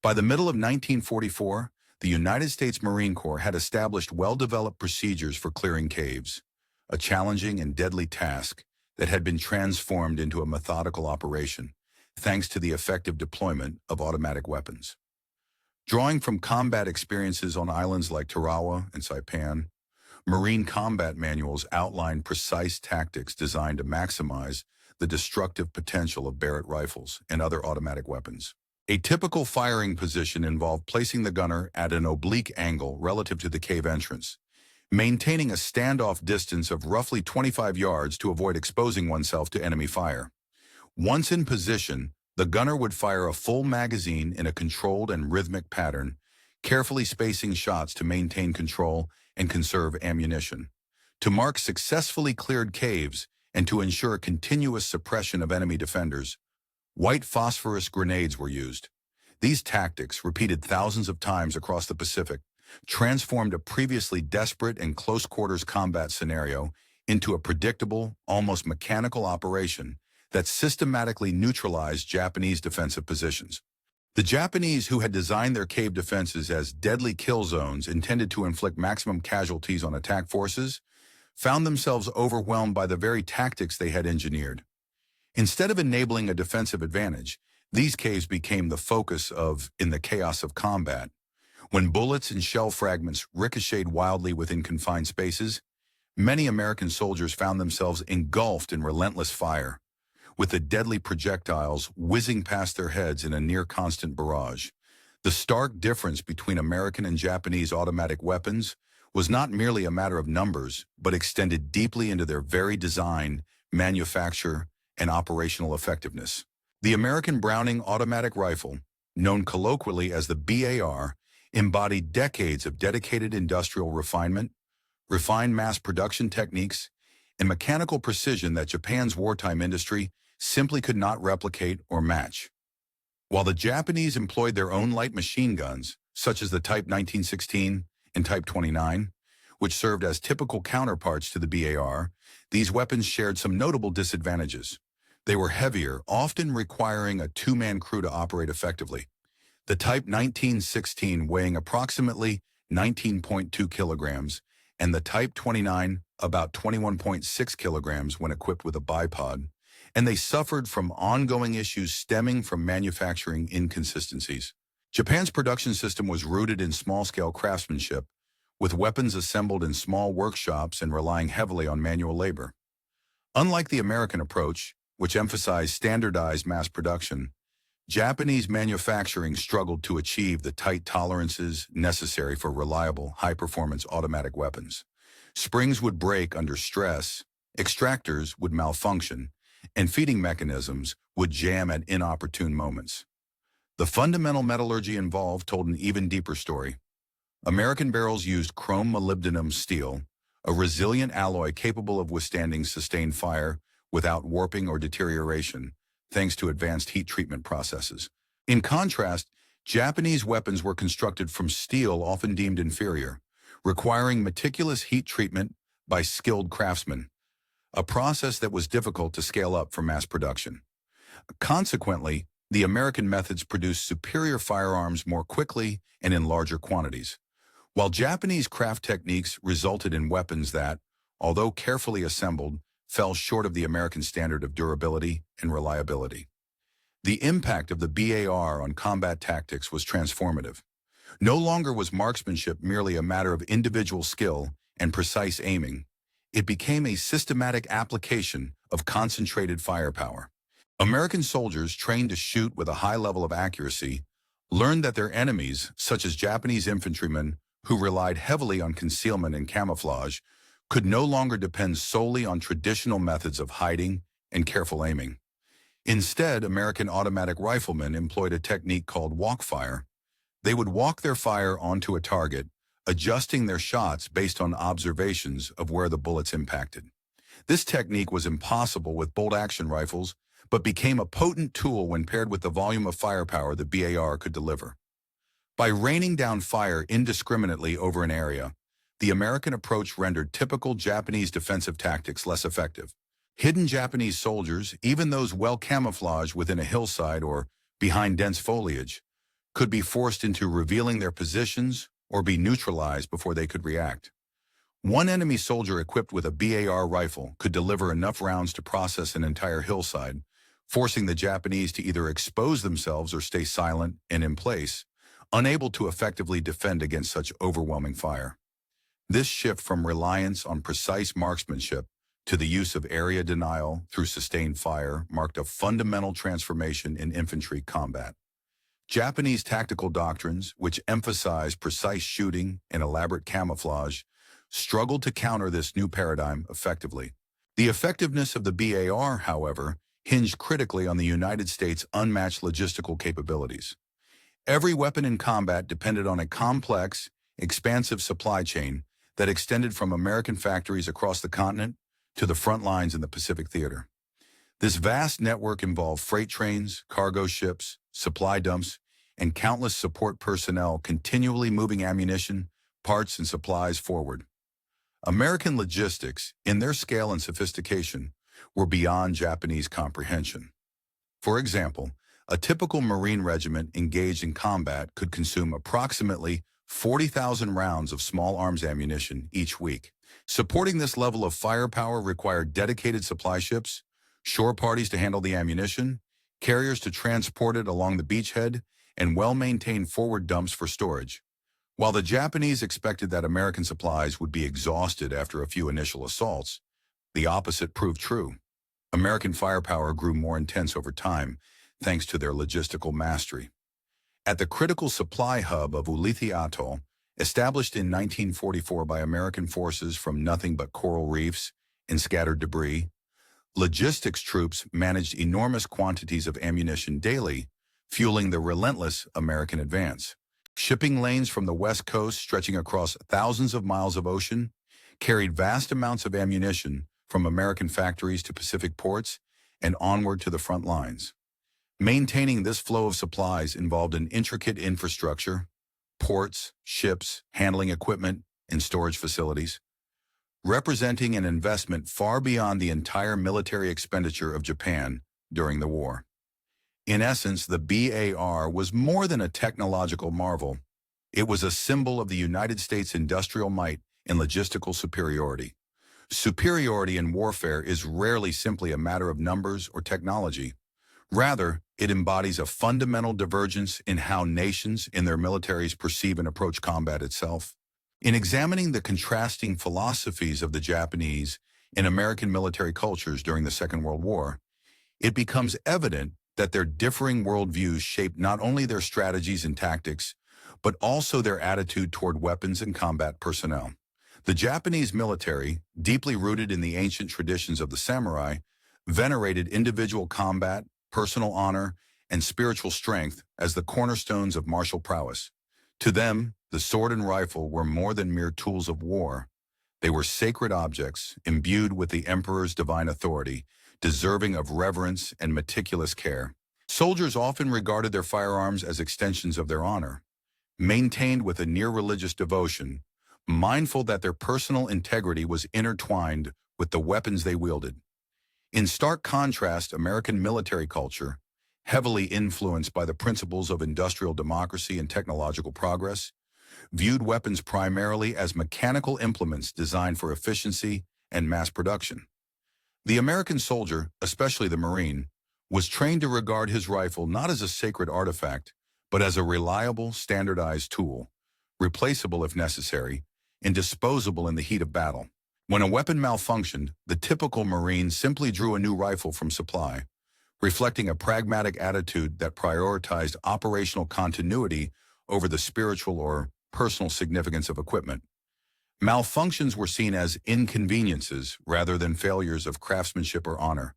By the middle of 1944, the United States Marine Corps had established well-developed procedures for clearing caves, a challenging and deadly task that had been transformed into a methodical operation, thanks to the effective deployment of automatic weapons. Drawing from combat experiences on islands like Tarawa and Saipan, Marine combat manuals outline precise tactics designed to maximize the destructive potential of Barrett rifles and other automatic weapons. A typical firing position involved placing the gunner at an oblique angle relative to the cave entrance, maintaining a standoff distance of roughly 25 yards to avoid exposing oneself to enemy fire. Once in position, the gunner would fire a full magazine in a controlled and rhythmic pattern, carefully spacing shots to maintain control and conserve ammunition. To mark successfully cleared caves and to ensure continuous suppression of enemy defenders, white phosphorus grenades were used. These tactics, repeated thousands of times across the Pacific, transformed a previously desperate and close-quarters combat scenario into a predictable, almost mechanical operation that systematically neutralized Japanese defensive positions. The Japanese, who had designed their cave defenses as deadly kill zones intended to inflict maximum casualties on attack forces, found themselves overwhelmed by the very tactics they had engineered. Instead of enabling a defensive advantage, these caves became the focus of, in the chaos of combat. When bullets and shell fragments ricocheted wildly within confined spaces, many American soldiers found themselves engulfed in relentless fire, with the deadly projectiles whizzing past their heads in a near-constant barrage. The stark difference between American and Japanese automatic weapons was not merely a matter of numbers, but extended deeply into their very design, manufacture, and operational effectiveness. The American Browning automatic rifle, known colloquially as the BAR, embodied decades of dedicated industrial refinement, refined mass production techniques, and mechanical precision that Japan's wartime industry simply could not replicate or match. While the Japanese employed their own light machine guns, such as the Type 1916 and Type 29, which served as typical counterparts to the BAR, these weapons shared some notable disadvantages. They were heavier, often requiring a two-man crew to operate effectively. The Type 1916 weighing approximately 19.2 kilograms, and the Type 29 about 21.6 kilograms when equipped with a bipod, and they suffered from ongoing issues stemming from manufacturing inconsistencies. Japan's production system was rooted in small-scale craftsmanship, with weapons assembled in small workshops and relying heavily on manual labor. Unlike the American approach, which emphasized standardized mass production, Japanese manufacturing struggled to achieve the tight tolerances necessary for reliable, high-performance automatic weapons. Springs would break under stress, extractors would malfunction, and feeding mechanisms would jam at inopportune moments. The fundamental metallurgy involved told an even deeper story. American barrels used chrome molybdenum steel, a resilient alloy capable of withstanding sustained fire without warping or deterioration, thanks to advanced heat treatment processes. In contrast, Japanese weapons were constructed from steel often deemed inferior, requiring meticulous heat treatment by skilled craftsmen, a process that was difficult to scale up for mass production. Consequently, the American methods produced superior firearms more quickly and in larger quantities, while Japanese craft techniques resulted in weapons that, although carefully assembled, fell short of the American standard of durability and reliability. The impact of the BAR on combat tactics was transformative. No longer was marksmanship merely a matter of individual skill and precise aiming. It became a systematic application of concentrated firepower. American soldiers trained to shoot with a high level of accuracy learned that their enemies, such as Japanese infantrymen who relied heavily on concealment and camouflage, could no longer depend solely on traditional methods of hiding and careful aiming. Instead, American automatic riflemen employed a technique called walk fire. They would walk their fire onto a target, adjusting their shots based on observations of where the bullets impacted. This technique was impossible with bolt-action rifles, but became a potent tool when paired with the volume of firepower the BAR could deliver. By raining down fire indiscriminately over an area, the American approach rendered typical Japanese defensive tactics less effective. Hidden Japanese soldiers, even those well camouflaged within a hillside or behind dense foliage, could be forced into revealing their positions or be neutralized before they could react. One enemy soldier equipped with a BAR rifle could deliver enough rounds to process an entire hillside, forcing the Japanese to either expose themselves or stay silent and in place, unable to effectively defend against such overwhelming fire. This shift from reliance on precise marksmanship to the use of area denial through sustained fire marked a fundamental transformation in infantry combat. Japanese tactical doctrines, which emphasized precise shooting and elaborate camouflage, struggled to counter this new paradigm effectively. The effectiveness of the BAR, however, hinged critically on the United States' unmatched logistical capabilities. Every weapon in combat depended on a complex, expansive supply chain that extended from American factories across the continent to the front lines in the Pacific Theater. This vast network involved freight trains, cargo ships, supply dumps, and countless support personnel continually moving ammunition, parts, and supplies forward. American logistics, in their scale and sophistication, were beyond Japanese comprehension. For example, a typical Marine regiment engaged in combat could consume approximately 40,000 rounds of small arms ammunition each week. Supporting this level of firepower required dedicated supply ships, shore parties to handle the ammunition, carriers to transport it along the beachhead, and well-maintained forward dumps for storage. While the Japanese expected that American supplies would be exhausted after a few initial assaults, the opposite proved true. American firepower grew more intense over time, thanks to their logistical mastery. At the critical supply hub of Ulithi Atoll, established in 1944 by American forces from nothing but coral reefs and scattered debris, logistics troops managed enormous quantities of ammunition daily, fueling the relentless American advance. Shipping lanes from the West Coast stretching across thousands of miles of ocean carried vast amounts of ammunition from American factories to Pacific ports and onward to the front lines. Maintaining this flow of supplies involved an intricate infrastructure, ports, ships, handling equipment, and storage facilities, representing an investment far beyond the entire military expenditure of Japan during the war. In essence, the BAR was more than a technological marvel. It was a symbol of the United States' industrial might and logistical superiority. Superiority in warfare is rarely simply a matter of numbers or technology. Rather, it embodies a fundamental divergence in how nations and their militaries perceive and approach combat itself. In examining the contrasting philosophies of the Japanese and American military cultures during the Second World War, it becomes evident that their differing worldviews shaped not only their strategies and tactics, but also their attitude toward weapons and combat personnel. The Japanese military, deeply rooted in the ancient traditions of the samurai, venerated individual combat, personal honor, and spiritual strength as the cornerstones of martial prowess. To them, the sword and rifle were more than mere tools of war. They were sacred objects imbued with the emperor's divine authority, deserving of reverence and meticulous care. Soldiers often regarded their firearms as extensions of their honor, maintained with a near-religious devotion, mindful that their personal integrity was intertwined with the weapons they wielded. In stark contrast, American military culture, heavily influenced by the principles of industrial democracy and technological progress, viewed weapons primarily as mechanical implements designed for efficiency and mass production. The American soldier, especially the Marine, was trained to regard his rifle not as a sacred artifact, but as a reliable, standardized tool, replaceable if necessary, and disposable in the heat of battle. When a weapon malfunctioned, the typical Marine simply drew a new rifle from supply, reflecting a pragmatic attitude that prioritized operational continuity over the spiritual or personal significance of equipment. Malfunctions were seen as inconveniences rather than failures of craftsmanship or honor,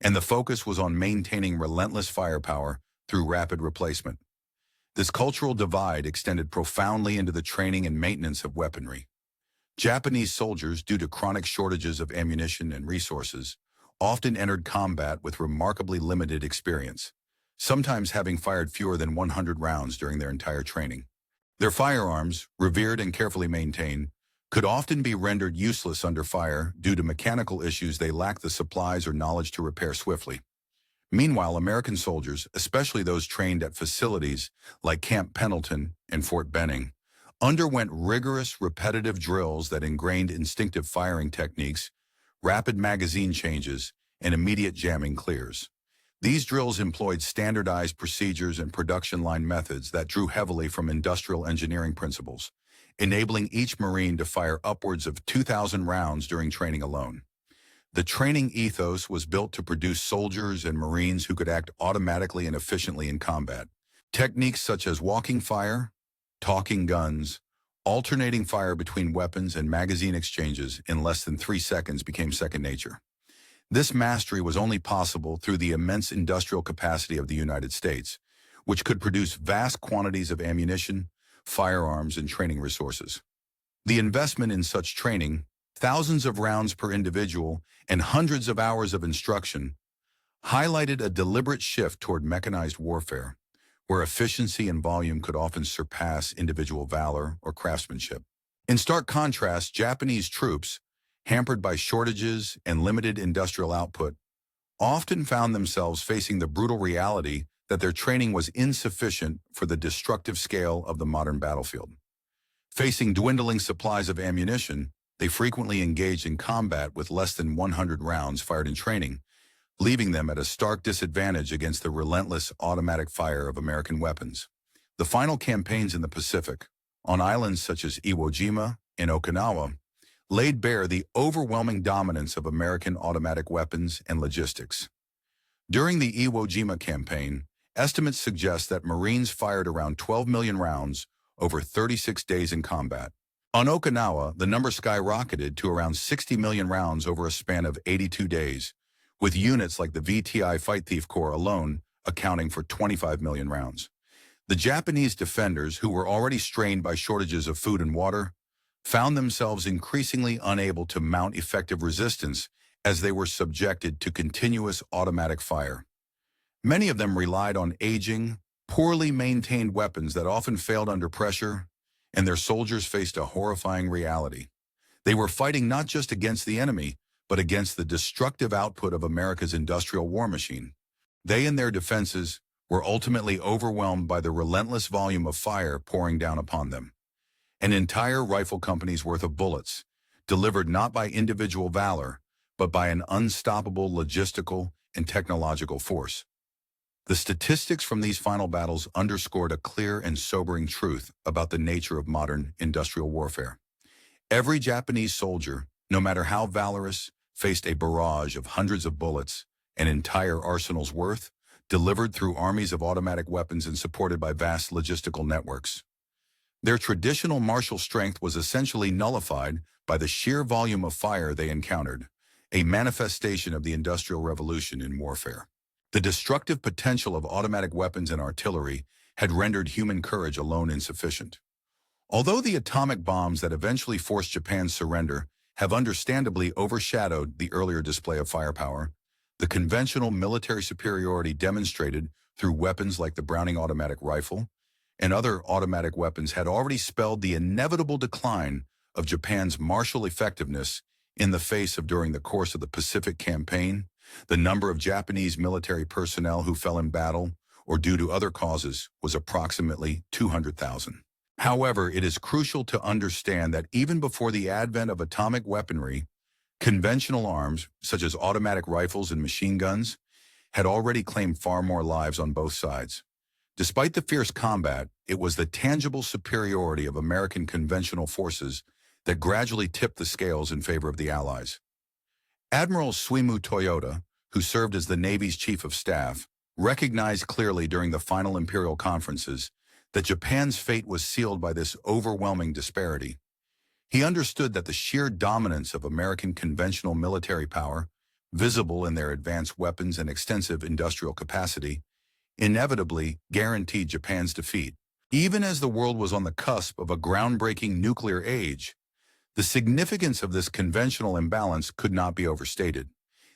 and the focus was on maintaining relentless firepower through rapid replacement. This cultural divide extended profoundly into the training and maintenance of weaponry. Japanese soldiers, due to chronic shortages of ammunition and resources, often entered combat with remarkably limited experience, sometimes having fired fewer than 100 rounds during their entire training. Their firearms, revered and carefully maintained, could often be rendered useless under fire due to mechanical issues they lacked the supplies or knowledge to repair swiftly. Meanwhile, American soldiers, especially those trained at facilities like Camp Pendleton and Fort Benning, underwent rigorous, repetitive drills that ingrained instinctive firing techniques, rapid magazine changes, and immediate jamming clears. These drills employed standardized procedures and production line methods that drew heavily from industrial engineering principles, enabling each Marine to fire upwards of 2,000 rounds during training alone. The training ethos was built to produce soldiers and Marines who could act automatically and efficiently in combat. Techniques such as walking fire, talking guns, alternating fire between weapons and magazine exchanges in less than 3 seconds became second nature. This mastery was only possible through the immense industrial capacity of the United States, which could produce vast quantities of ammunition, firearms, and training resources. The investment in such training, thousands of rounds per individual and hundreds of hours of instruction, highlighted a deliberate shift toward mechanized warfare, where efficiency and volume could often surpass individual valor or craftsmanship. In stark contrast, Japanese troops, hampered by shortages and limited industrial output, often found themselves facing the brutal reality that their training was insufficient for the destructive scale of the modern battlefield. Facing dwindling supplies of ammunition, they frequently engaged in combat with less than 100 rounds fired in training, leaving them at a stark disadvantage against the relentless automatic fire of American weapons. The final campaigns in the Pacific, on islands such as Iwo Jima and Okinawa, laid bare the overwhelming dominance of American automatic weapons and logistics. During the Iwo Jima campaign, estimates suggest that Marines fired around 12 million rounds over 36 days in combat. On Okinawa, the number skyrocketed to around 60 million rounds over a span of 82 days, with units like the WWII Fight Thief Corps alone accounting for 25 million rounds. The Japanese defenders, who were already strained by shortages of food and water, found themselves increasingly unable to mount effective resistance as they were subjected to continuous automatic fire. Many of them relied on aging, poorly maintained weapons that often failed under pressure, and their soldiers faced a horrifying reality. They were fighting not just against the enemy, but against the destructive output of America's industrial war machine. They and their defenses were ultimately overwhelmed by the relentless volume of fire pouring down upon them. An entire rifle company's worth of bullets, delivered not by individual valor, but by an unstoppable logistical and technological force. The statistics from these final battles underscored a clear and sobering truth about the nature of modern industrial warfare. Every Japanese soldier, no matter how valorous, faced a barrage of hundreds of bullets, an entire arsenal's worth, delivered through armies of automatic weapons and supported by vast logistical networks. Their traditional martial strength was essentially nullified by the sheer volume of fire they encountered, a manifestation of the Industrial Revolution in warfare. The destructive potential of automatic weapons and artillery had rendered human courage alone insufficient. Although the atomic bombs that eventually forced Japan's surrender have understandably overshadowed the earlier display of firepower, the conventional military superiority demonstrated through weapons like the Browning automatic rifle and other automatic weapons had already spelled the inevitable decline of Japan's martial effectiveness in the face of during the course of the Pacific Campaign. The number of Japanese military personnel who fell in battle or due to other causes was approximately 200,000. However, it is crucial to understand that even before the advent of atomic weaponry, conventional arms, such as automatic rifles and machine guns, had already claimed far more lives on both sides. Despite the fierce combat, it was the tangible superiority of American conventional forces that gradually tipped the scales in favor of the Allies. Admiral Suimu Toyota, who served as the Navy's chief of staff, recognized clearly during the final imperial conferences that Japan's fate was sealed by this overwhelming disparity. He understood that the sheer dominance of American conventional military power, visible in their advanced weapons and extensive industrial capacity, inevitably guaranteed Japan's defeat. Even as the world was on the cusp of a groundbreaking nuclear age, the significance of this conventional imbalance could not be overstated.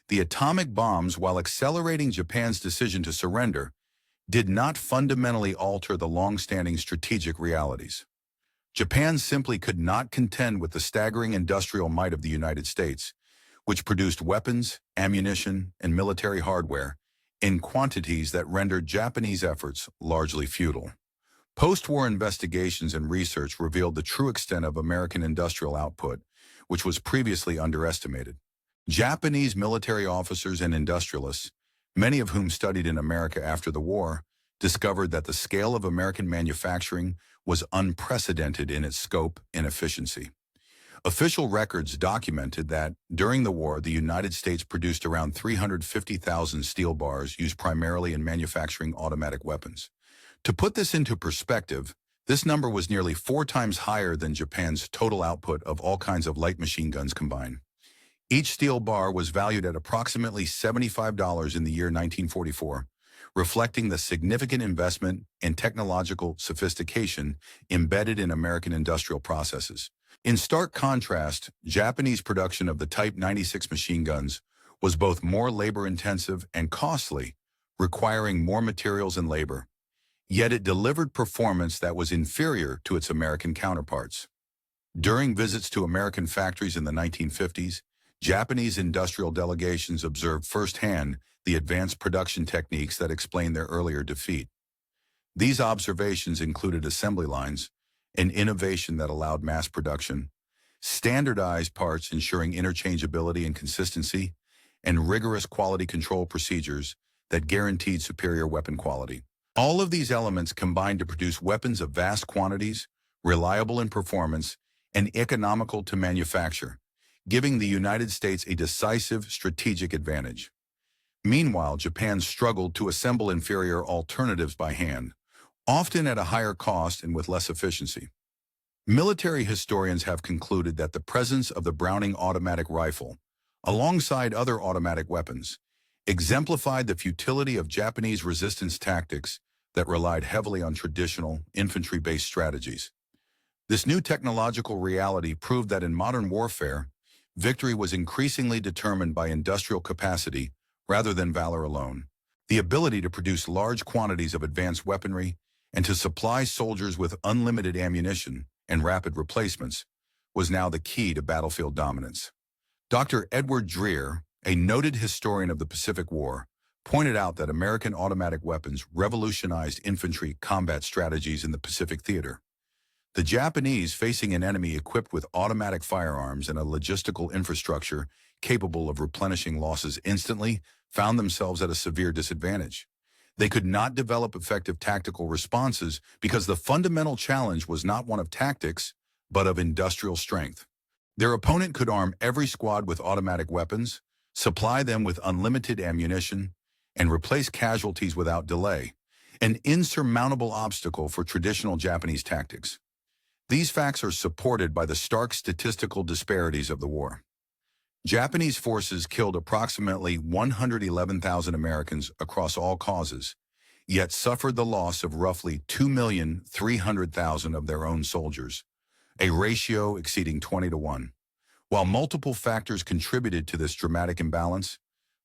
The atomic bombs, while accelerating Japan's decision to surrender, did not fundamentally alter the long-standing strategic realities. Japan simply could not contend with the staggering industrial might of the United States, which produced weapons, ammunition, and military hardware in quantities that rendered Japanese efforts largely futile. Post-war investigations and research revealed the true extent of American industrial output, which was previously underestimated. Japanese military officers and industrialists, many of whom studied in America after the war, discovered that the scale of American manufacturing was unprecedented in its scope and efficiency. Official records documented that, during the war, the United States produced around 350,000 steel bars used primarily in manufacturing automatic weapons. To put this into perspective, this number was nearly 4 times higher than Japan's total output of all kinds of light machine guns combined. Each steel bar was valued at approximately $75 in the year 1944, reflecting the significant investment and technological sophistication embedded in American industrial processes. In stark contrast, Japanese production of the Type 96 machine guns was both more labor-intensive and costly, requiring more materials and labor. Yet it delivered performance that was inferior to its American counterparts. During visits to American factories in the 1950s, Japanese industrial delegations observed firsthand the advanced production techniques that explained their earlier defeat. These observations included assembly lines, an innovation that allowed mass production, standardized parts ensuring interchangeability and consistency, and rigorous quality control procedures that guaranteed superior weapon quality. All of these elements combined to produce weapons of vast quantities, reliable in performance, and economical to manufacture, giving the United States a decisive strategic advantage. Meanwhile, Japan struggled to assemble inferior alternatives by hand, often at a higher cost and with less efficiency. Military historians have concluded that the presence of the Browning automatic rifle, alongside other automatic weapons, exemplified the futility of Japanese resistance tactics that relied heavily on traditional infantry-based strategies. This new technological reality proved that in modern warfare, victory was increasingly determined by industrial capacity rather than valor alone. The ability to produce large quantities of advanced weaponry and to supply soldiers with unlimited ammunition and rapid replacements was now the key to battlefield dominance. Dr. Edward Dreer, a noted historian of the Pacific War, pointed out that American automatic weapons revolutionized infantry combat strategies in the Pacific theater. The Japanese, facing an enemy equipped with automatic firearms and a logistical infrastructure capable of replenishing losses instantly, found themselves at a severe disadvantage. They could not develop effective tactical responses because the fundamental challenge was not one of tactics, but of industrial strength. Their opponent could arm every squad with automatic weapons, supply them with unlimited ammunition, and replace casualties without delay, an insurmountable obstacle for traditional Japanese tactics. These facts are supported by the stark statistical disparities of the war. Japanese forces killed approximately 111,000 Americans across all causes, yet suffered the loss of roughly 2,300,000 of their own soldiers, a ratio exceeding 20 to 1. While multiple factors contributed to this dramatic imbalance,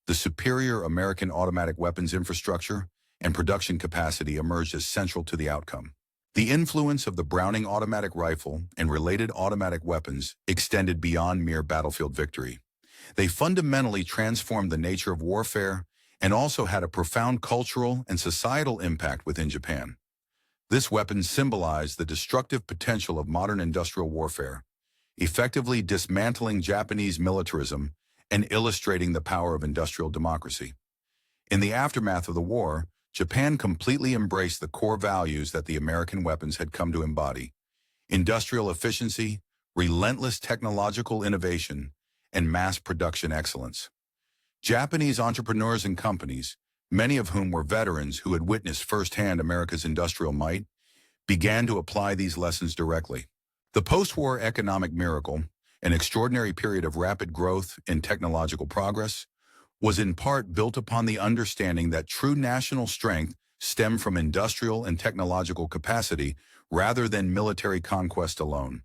the superior American automatic weapons infrastructure and production capacity emerged as central to the outcome. The influence of the Browning automatic rifle and related automatic weapons extended beyond mere battlefield victory. They fundamentally transformed the nature of warfare and also had a profound cultural and societal impact within Japan. This weapon symbolized the destructive potential of modern industrial warfare, effectively dismantling Japanese militarism and illustrating the power of industrial democracy. In the aftermath of the war, Japan completely embraced the core values that the American weapons had come to embody: industrial efficiency, relentless technological innovation, and mass production excellence. Japanese entrepreneurs and companies, many of whom were veterans who had witnessed firsthand America's industrial might, began to apply these lessons directly. The post-war economic miracle, an extraordinary period of rapid growth and technological progress, was in part built upon the understanding that true national strength stemmed from industrial and technological capacity rather than military conquest alone.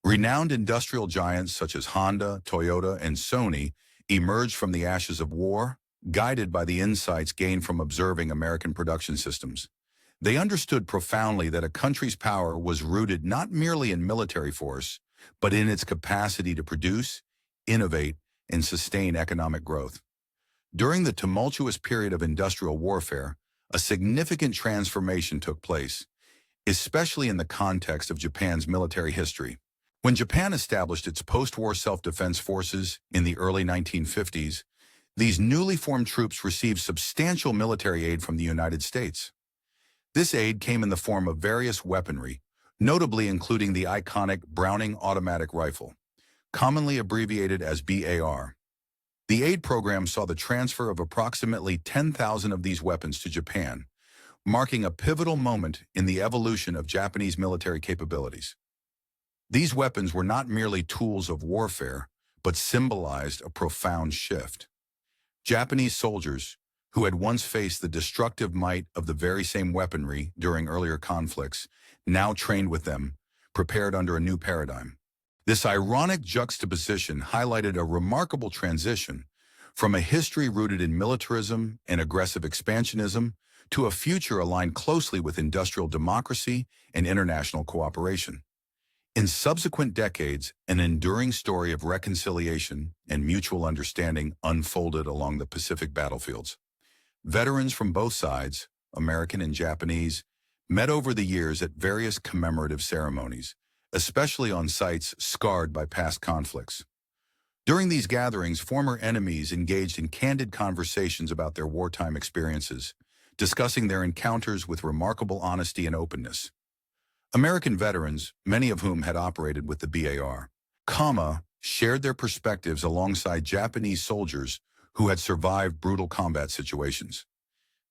Renowned industrial giants such as Honda, Toyota, and Sony emerged from the ashes of war, guided by the insights gained from observing American production systems. They understood profoundly that a country's power was rooted not merely in military force, but in its capacity to produce, innovate, and sustain economic growth. During the tumultuous period of industrial warfare, a significant transformation took place, especially in the context of Japan's military history. When Japan established its post-war self-defense forces in the early 1950s, these newly formed troops received substantial military aid from the United States. This aid came in the form of various weaponry, notably including the iconic Browning automatic rifle, commonly abbreviated as BAR. The aid program saw the transfer of approximately 10,000 of these weapons to Japan, marking a pivotal moment in the evolution of Japanese military capabilities. These weapons were not merely tools of warfare, but symbolized a profound shift. Japanese soldiers, who had once faced the destructive might of the very same weaponry during earlier conflicts, now trained with them, prepared under a new paradigm. This ironic juxtaposition highlighted a remarkable transition from a history rooted in militarism and aggressive expansionism to a future aligned closely with industrial democracy and international cooperation. In subsequent decades, an enduring story of reconciliation and mutual understanding unfolded along the Pacific battlefields. Veterans from both sides, American and Japanese, met over the years at various commemorative ceremonies, especially on sites scarred by past conflicts. During these gatherings, former enemies engaged in candid conversations about their wartime experiences, discussing their encounters with remarkable honesty and openness. American veterans, many of whom had operated with the BAR, shared their perspectives alongside Japanese soldiers who had survived brutal combat situations.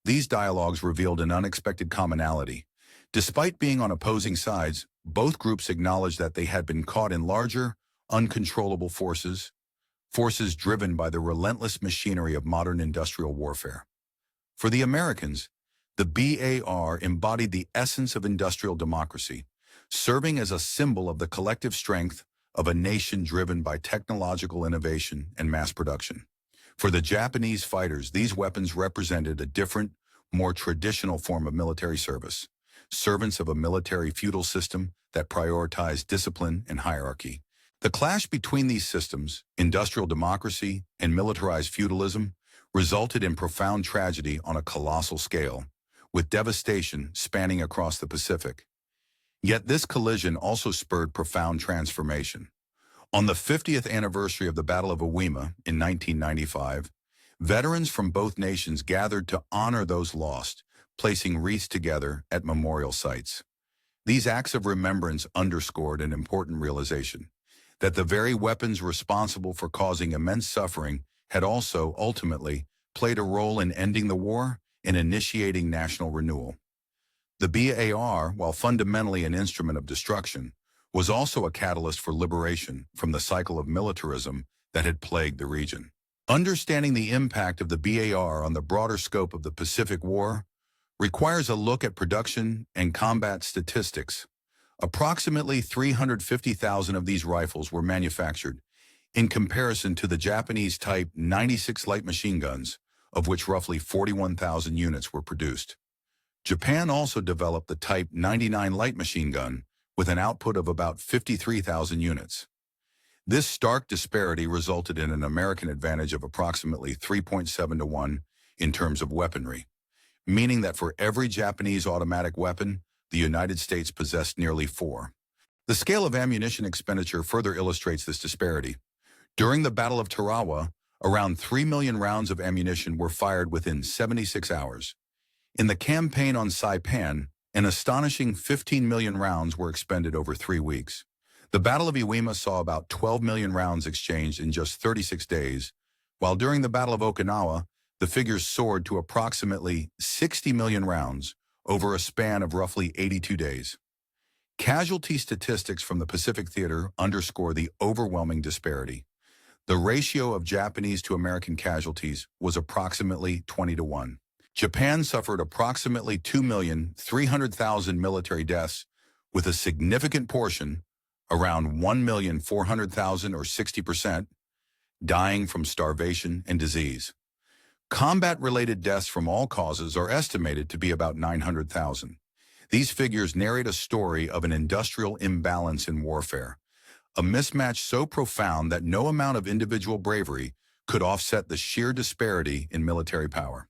These dialogues revealed an unexpected commonality. Despite being on opposing sides, both groups acknowledged that they had been caught in larger, uncontrollable forces driven by the relentless machinery of modern industrial warfare. For the Americans, the BAR embodied the essence of industrial democracy, serving as a symbol of the collective strength of a nation driven by technological innovation and mass production. For the Japanese fighters, these weapons represented a different, more traditional form of military service, servants of a military feudal system that prioritized discipline and hierarchy. The clash between these systems, industrial democracy and militarized feudalism, resulted in profound tragedy on a colossal scale, with devastation spanning across the Pacific. Yet this collision also spurred profound transformation. On the 50th anniversary of the Battle of Iwo Jima in 1995, veterans from both nations gathered to honor those lost, placing wreaths together at memorial sites. These acts of remembrance underscored an important realization, that the very weapons responsible for causing immense suffering had also, ultimately, played a role in ending the war and initiating national renewal. The BAR, while fundamentally an instrument of destruction, was also a catalyst for liberation from the cycle of militarism that had plagued the region. Understanding the impact of the BAR on the broader scope of the Pacific War requires a look at production and combat statistics. Approximately 350,000 of these rifles were manufactured, in comparison to the Japanese Type 96 light machine guns, of which roughly 41,000 units were produced. Japan also developed the Type 99 light machine gun, with an output of about 53,000 units. This stark disparity resulted in an American advantage of approximately 3.7 to 1 in terms of weaponry, meaning that for every Japanese automatic weapon, the United States possessed nearly 4. The scale of ammunition expenditure further illustrates this disparity. During the Battle of Tarawa, around 3 million rounds of ammunition were fired within 76 hours. In the campaign on Saipan, an astonishing 15 million rounds were expended over 3 weeks. The Battle of Iwo saw about 12 million rounds exchanged in just 36 days, while during the Battle of Okinawa, the figures soared to approximately 60 million rounds over a span of roughly 82 days. Casualty statistics from the Pacific Theater underscore the overwhelming disparity. The ratio of Japanese to American casualties was approximately 20 to 1. Japan suffered approximately 2,300,000 military deaths, with a significant portion, around 1,400,000 or 60%, dying from starvation and disease. Combat-related deaths from all causes are estimated to be about 900,000. These figures narrate a story of an industrial imbalance in warfare, a mismatch so profound that no amount of individual bravery could offset the sheer disparity in military power.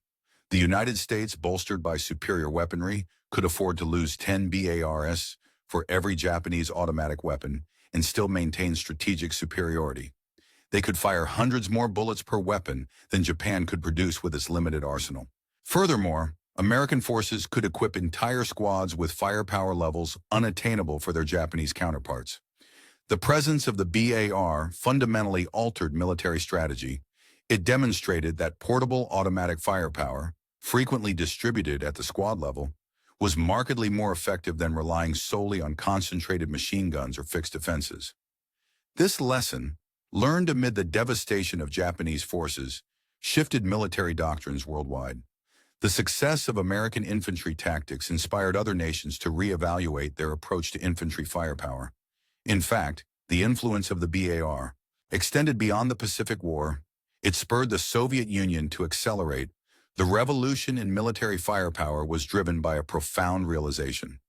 The United States, bolstered by superior weaponry, could afford to lose 10 BARs for every Japanese automatic weapon and still maintain strategic superiority. They could fire hundreds more bullets per weapon than Japan could produce with its limited arsenal. Furthermore, American forces could equip entire squads with firepower levels unattainable for their Japanese counterparts. The presence of the BAR fundamentally altered military strategy. It demonstrated that portable automatic firepower, frequently distributed at the squad level, was markedly more effective than relying solely on concentrated machine guns or fixed defenses. This lesson, learned amid the devastation of Japanese forces, shifted military doctrines worldwide. The success of American infantry tactics inspired other nations to reevaluate their approach to infantry firepower. In fact, the influence of the BAR extended beyond the Pacific War. It spurred the Soviet Union to accelerate. The revolution in military firepower was driven by a profound realization.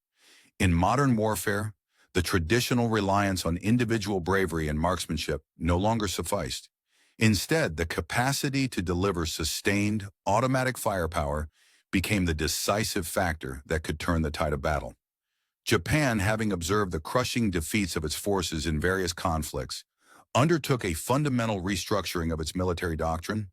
In modern warfare, the traditional reliance on individual bravery and marksmanship no longer sufficed. Instead, the capacity to deliver sustained, automatic firepower became the decisive factor that could turn the tide of battle. Japan, having observed the crushing defeats of its forces in various conflicts, undertook a fundamental restructuring of its military doctrine,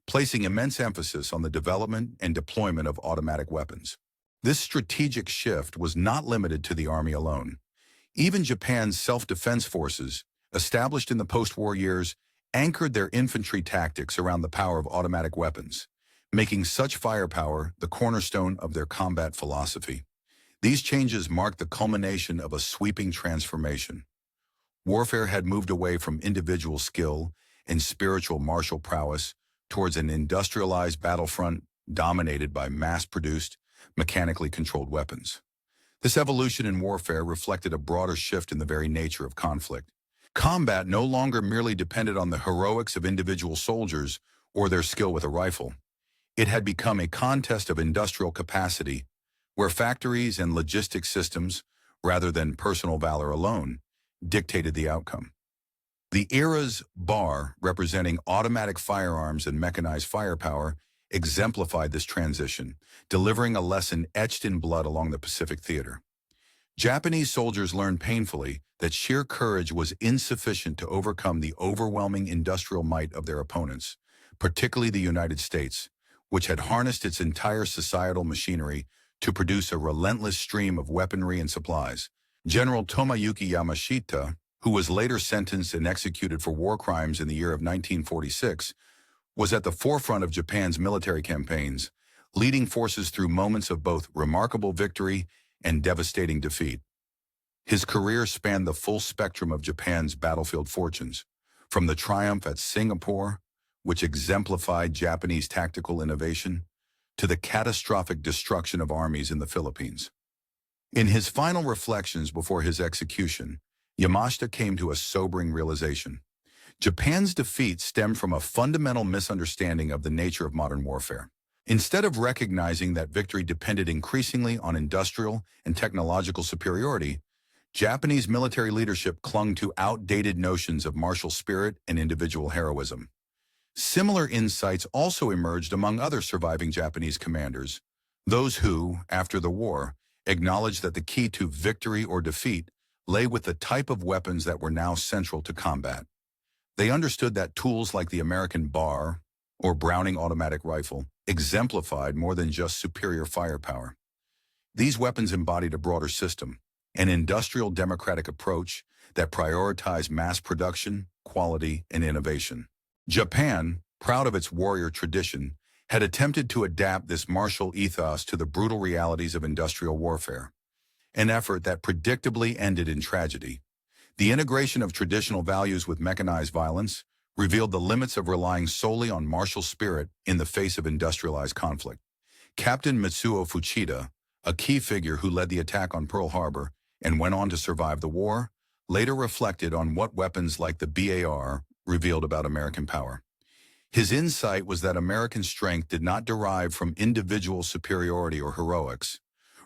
placing immense emphasis on the development and deployment of automatic weapons. This strategic shift was not limited to the army alone. Even Japan's self-defense forces, established in the post-war years, anchored their infantry tactics around the power of automatic weapons, making such firepower the cornerstone of their combat philosophy. These changes marked the culmination of a sweeping transformation. Warfare had moved away from individual skill and spiritual martial prowess towards an industrialized battlefront dominated by mass-produced, mechanically controlled weapons. This evolution in warfare reflected a broader shift in the very nature of conflict. Combat no longer merely depended on the heroics of individual soldiers or their skill with a rifle. It had become a contest of industrial capacity, where factories and logistics systems, rather than personal valor alone, dictated the outcome. The era's BAR, representing automatic firearms and mechanized firepower, exemplified this transition, delivering a lesson etched in blood along the Pacific Theater. Japanese soldiers learned painfully that sheer courage was insufficient to overcome the overwhelming industrial might of their opponents, particularly the United States, which had harnessed its entire societal machinery to produce a relentless stream of weaponry and supplies. General Tomoyuki Yamashita, who was later sentenced and executed for war crimes in the year of 1946, was at the forefront of Japan's military campaigns, leading forces through moments of both remarkable victory and devastating defeat. His career spanned the full spectrum of Japan's battlefield fortunes, From the triumph at Singapore, which exemplified Japanese tactical innovation, to the catastrophic destruction of armies in the Philippines. In his final reflections before his execution, Yamashita came to a sobering realization. Japan's defeat stemmed from a fundamental misunderstanding of the nature of modern warfare. Instead of recognizing that victory depended increasingly on industrial and technological superiority, Japanese military leadership clung to outdated notions of martial spirit and individual heroism. Similar insights also emerged among other surviving Japanese commanders, those who, after the war, acknowledged that the key to victory or defeat lay with the type of weapons that were now central to combat. They understood that tools like the American bar or Browning automatic rifle exemplified more than just superior firepower. These weapons embodied a broader system, an industrial democratic approach that prioritized mass production, quality, and innovation. Japan, proud of its warrior tradition, had attempted to adapt this martial ethos to the brutal realities of industrial warfare, an effort that predictably ended in tragedy. The integration of traditional values with mechanized violence revealed the limits of relying solely on martial spirit in the face of industrialized conflict. Captain Mitsuo Fuchida, a key figure who led the attack on Pearl Harbor and went on to survive the war, later reflected on what weapons like the BAR revealed about American power. His insight was that American strength did not derive from individual superiority or heroics.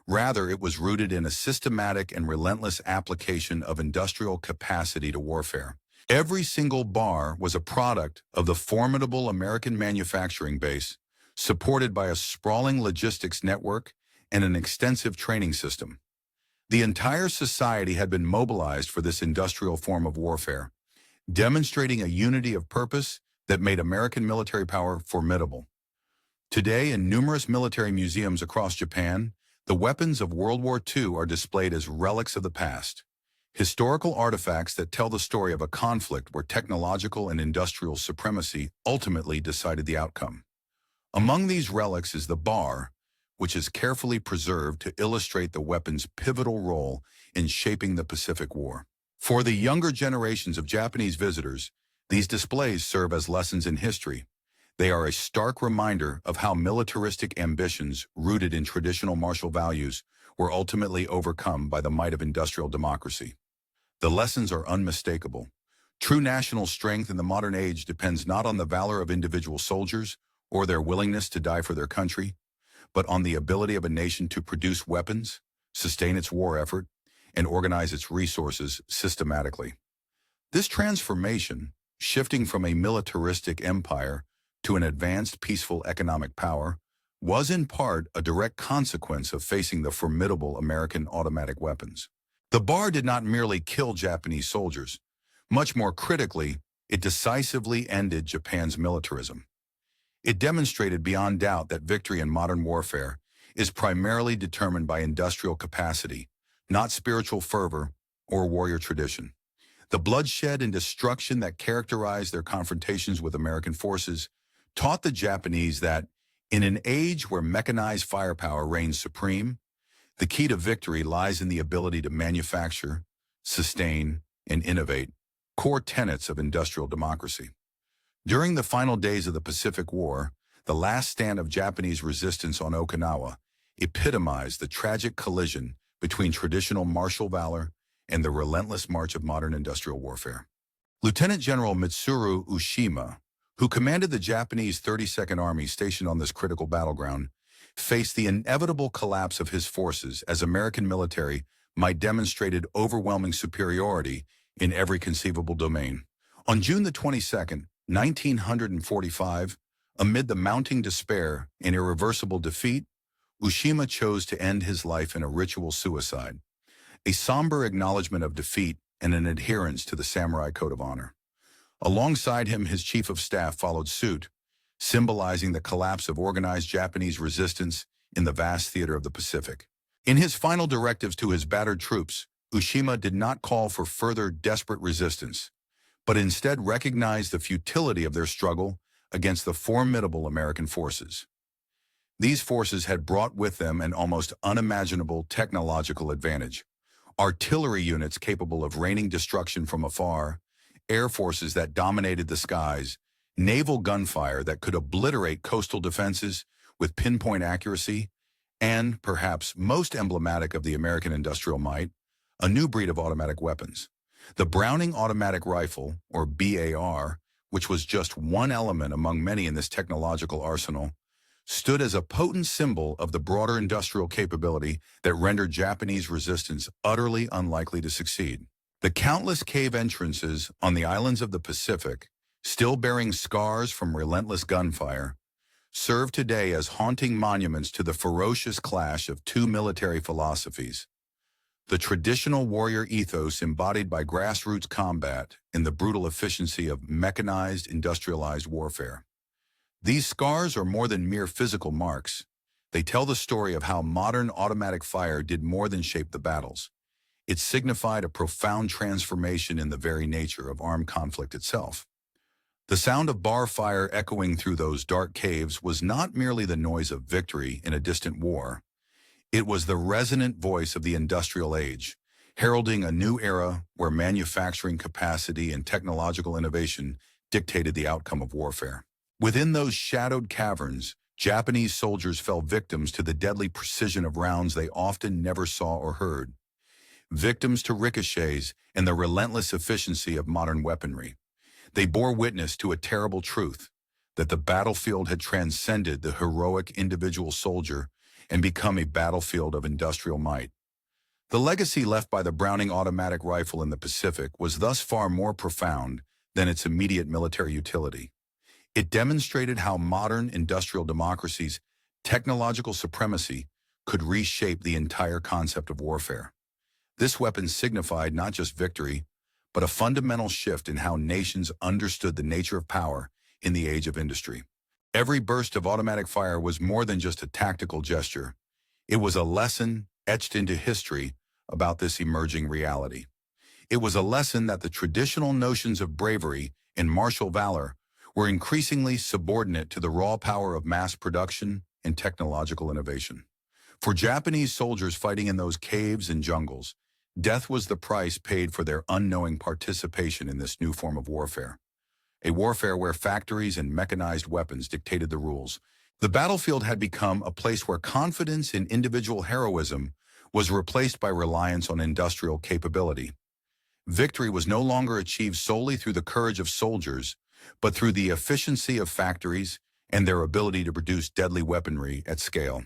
Rather, it was rooted in a systematic and relentless application of industrial capacity to warfare. Every single bar was a product of the formidable American manufacturing base, supported by a sprawling logistics network and an extensive training system. The entire society had been mobilized for this industrial form of warfare, demonstrating a unity of purpose that made American military power formidable. Today, in numerous military museums across Japan, the weapons of World War II are displayed as relics of the past, historical artifacts that tell the story of a conflict where technological and industrial supremacy ultimately decided the outcome. Among these relics is the bar, which is carefully preserved to illustrate the weapon's pivotal role in shaping the Pacific War. For the younger generations of Japanese visitors, these displays serve as lessons in history. They are a stark reminder of how militaristic ambitions rooted in traditional martial values were ultimately overcome by the might of industrial democracy. The lessons are unmistakable. True national strength in the modern age depends not on the valor of individual soldiers or their willingness to die for their country, but on the ability of a nation to produce weapons, sustain its war effort, and organize its resources systematically. This transformation, shifting from a militaristic empire to an advanced peaceful economic power, was in part a direct consequence of facing the formidable American automatic weapons. The bar did not merely kill Japanese soldiers. Much more critically, it decisively ended Japan's militarism. It demonstrated beyond doubt that victory in modern warfare is primarily determined by industrial capacity, not spiritual fervor or warrior tradition. The bloodshed and destruction that characterized their confrontations with American forces taught the Japanese that, in an age where mechanized firepower reigns supreme, the key to victory lies in the ability to manufacture, sustain, and innovate, core tenets of industrial democracy. During the final days of the Pacific War, the last stand of Japanese resistance on Okinawa epitomized the tragic collision between traditional martial valor and the relentless march of modern industrial warfare. Lieutenant General Mitsuru Ushima, who commanded the Japanese 32nd Army stationed on this critical battleground, faced the inevitable collapse of his forces as American military might demonstrated overwhelming superiority in every conceivable domain. On June the 22nd, 1945, amid the mounting despair and irreversible defeat, Ushima chose to end his life in a ritual suicide, a somber acknowledgement of defeat and an adherence to the samurai code of honor. Alongside him, his chief of staff followed suit, symbolizing the collapse of organized Japanese resistance in the vast theater of the Pacific. In his final directives to his battered troops, Ushima did not call for further desperate resistance, but instead recognized the futility of their struggle against the formidable American forces. These forces had brought with them an almost unimaginable technological advantage: artillery units capable of raining destruction from afar, air forces that dominated the skies, naval gunfire that could obliterate coastal defenses with pinpoint accuracy, and, perhaps most emblematic of the American industrial might, a new breed of automatic weapons. The Browning Automatic Rifle, or BAR, which was just one element among many in this technological arsenal, stood as a potent symbol of the broader industrial capability that rendered Japanese resistance utterly unlikely to succeed. The countless cave entrances on the islands of the Pacific, still bearing scars from relentless gunfire, serve today as haunting monuments to the ferocious clash of two military philosophies: the traditional warrior ethos embodied by grassroots combat and the brutal efficiency of mechanized, industrialized warfare. These scars are more than mere physical marks. They tell the story of how modern automatic fire did more than shape the battles. It signified a profound transformation in the very nature of armed conflict itself. The sound of bar fire echoing through those dark caves was not merely the noise of victory in a distant war. It was the resonant voice of the industrial age, heralding a new era where manufacturing capacity and technological innovation dictated the outcome of warfare. Within those shadowed caverns, Japanese soldiers fell victims to the deadly precision of rounds they often never saw or heard, victims to ricochets and the relentless efficiency of modern weaponry. They bore witness to a terrible truth, that the battlefield had transcended the heroic individual soldier and become a battlefield of industrial might. The legacy left by the Browning automatic rifle in the Pacific was thus far more profound than its immediate military utility. It demonstrated how modern industrial democracies' technological supremacy could reshape the entire concept of warfare. This weapon signified not just victory, but a fundamental shift in how nations understood the nature of power in the age of industry. Every burst of automatic fire was more than just a tactical gesture. It was a lesson etched into history about this emerging reality. It was a lesson that the traditional notions of bravery and martial valor were increasingly subordinate to the raw power of mass production and technological innovation. For Japanese soldiers fighting in those caves and jungles, death was the price paid for their unknowing participation in this new form of warfare. A warfare where factories and mechanized weapons dictated the rules. The battlefield had become a place where confidence in individual heroism was replaced by reliance on industrial capability. Victory was no longer achieved solely through the courage of soldiers, but through the efficiency of factories and their ability to produce deadly weaponry at scale.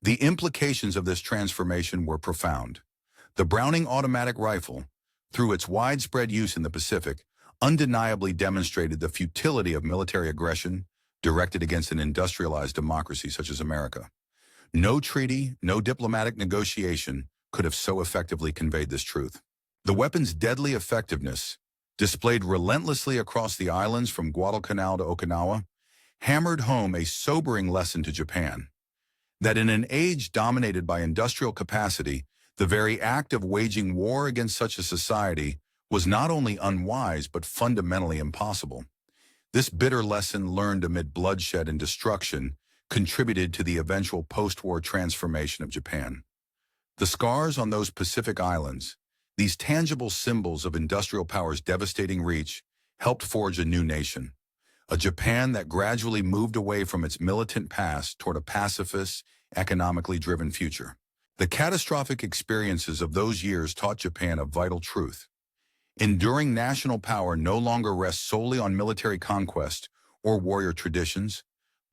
The implications of this transformation were profound. The Browning automatic rifle, through its widespread use in the Pacific, undeniably demonstrated the futility of military aggression directed against an industrialized democracy such as America. No treaty, no diplomatic negotiation could have so effectively conveyed this truth. The weapon's deadly effectiveness, displayed relentlessly across the islands from Guadalcanal to Okinawa, hammered home a sobering lesson to Japan, that in an age dominated by industrial capacity, the very act of waging war against such a society was not only unwise but fundamentally impossible. This bitter lesson learned amid bloodshed and destruction contributed to the eventual post-war transformation of Japan. The scars on those Pacific islands, these tangible symbols of industrial power's devastating reach, helped forge a new nation, a Japan that gradually moved away from its militant past toward a pacifist, economically driven future. The catastrophic experiences of those years taught Japan a vital truth. Enduring national power no longer rests solely on military conquest or warrior traditions,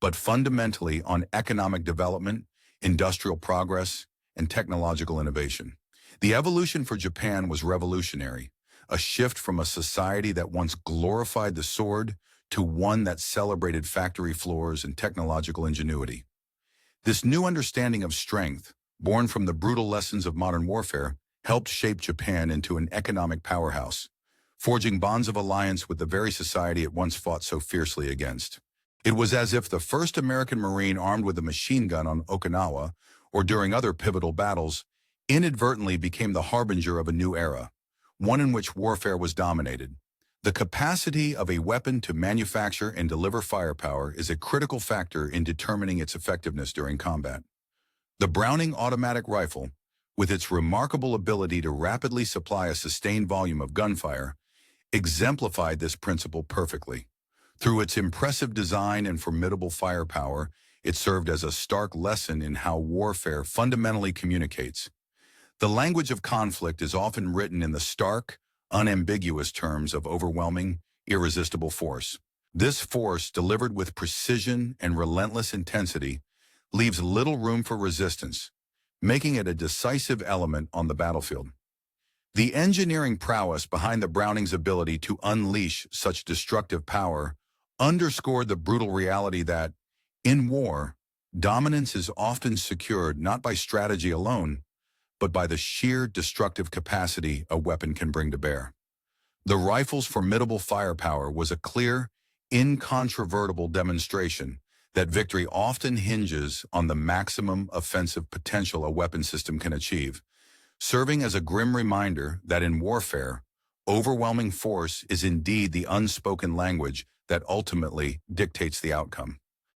but fundamentally on economic development, industrial progress, and technological innovation. The evolution for Japan was revolutionary, a shift from a society that once glorified the sword to one that celebrated factory floors and technological ingenuity. This new understanding of strength, born from the brutal lessons of modern warfare, helped shape Japan into an economic powerhouse, forging bonds of alliance with the very society it once fought so fiercely against. It was as if the first American Marine armed with a machine gun on Okinawa, or during other pivotal battles, inadvertently became the harbinger of a new era, one in which warfare was dominated. The capacity of a weapon to manufacture and deliver firepower is a critical factor in determining its effectiveness during combat. The Browning automatic rifle, with its remarkable ability to rapidly supply a sustained volume of gunfire, exemplified this principle perfectly. Through its impressive design and formidable firepower, it served as a stark lesson in how warfare fundamentally communicates. The language of conflict is often written in the stark, unambiguous terms of overwhelming, irresistible force. This force, delivered with precision and relentless intensity, leaves little room for resistance, making it a decisive element on the battlefield. The engineering prowess behind the Browning's ability to unleash such destructive power underscored the brutal reality that, in war, dominance is often secured not by strategy alone, but by the sheer destructive capacity a weapon can bring to bear. The rifle's formidable firepower was a clear, incontrovertible demonstration that victory often hinges on the maximum offensive potential a weapon system can achieve, serving as a grim reminder that in warfare, overwhelming force is indeed the unspoken language that ultimately dictates the outcome.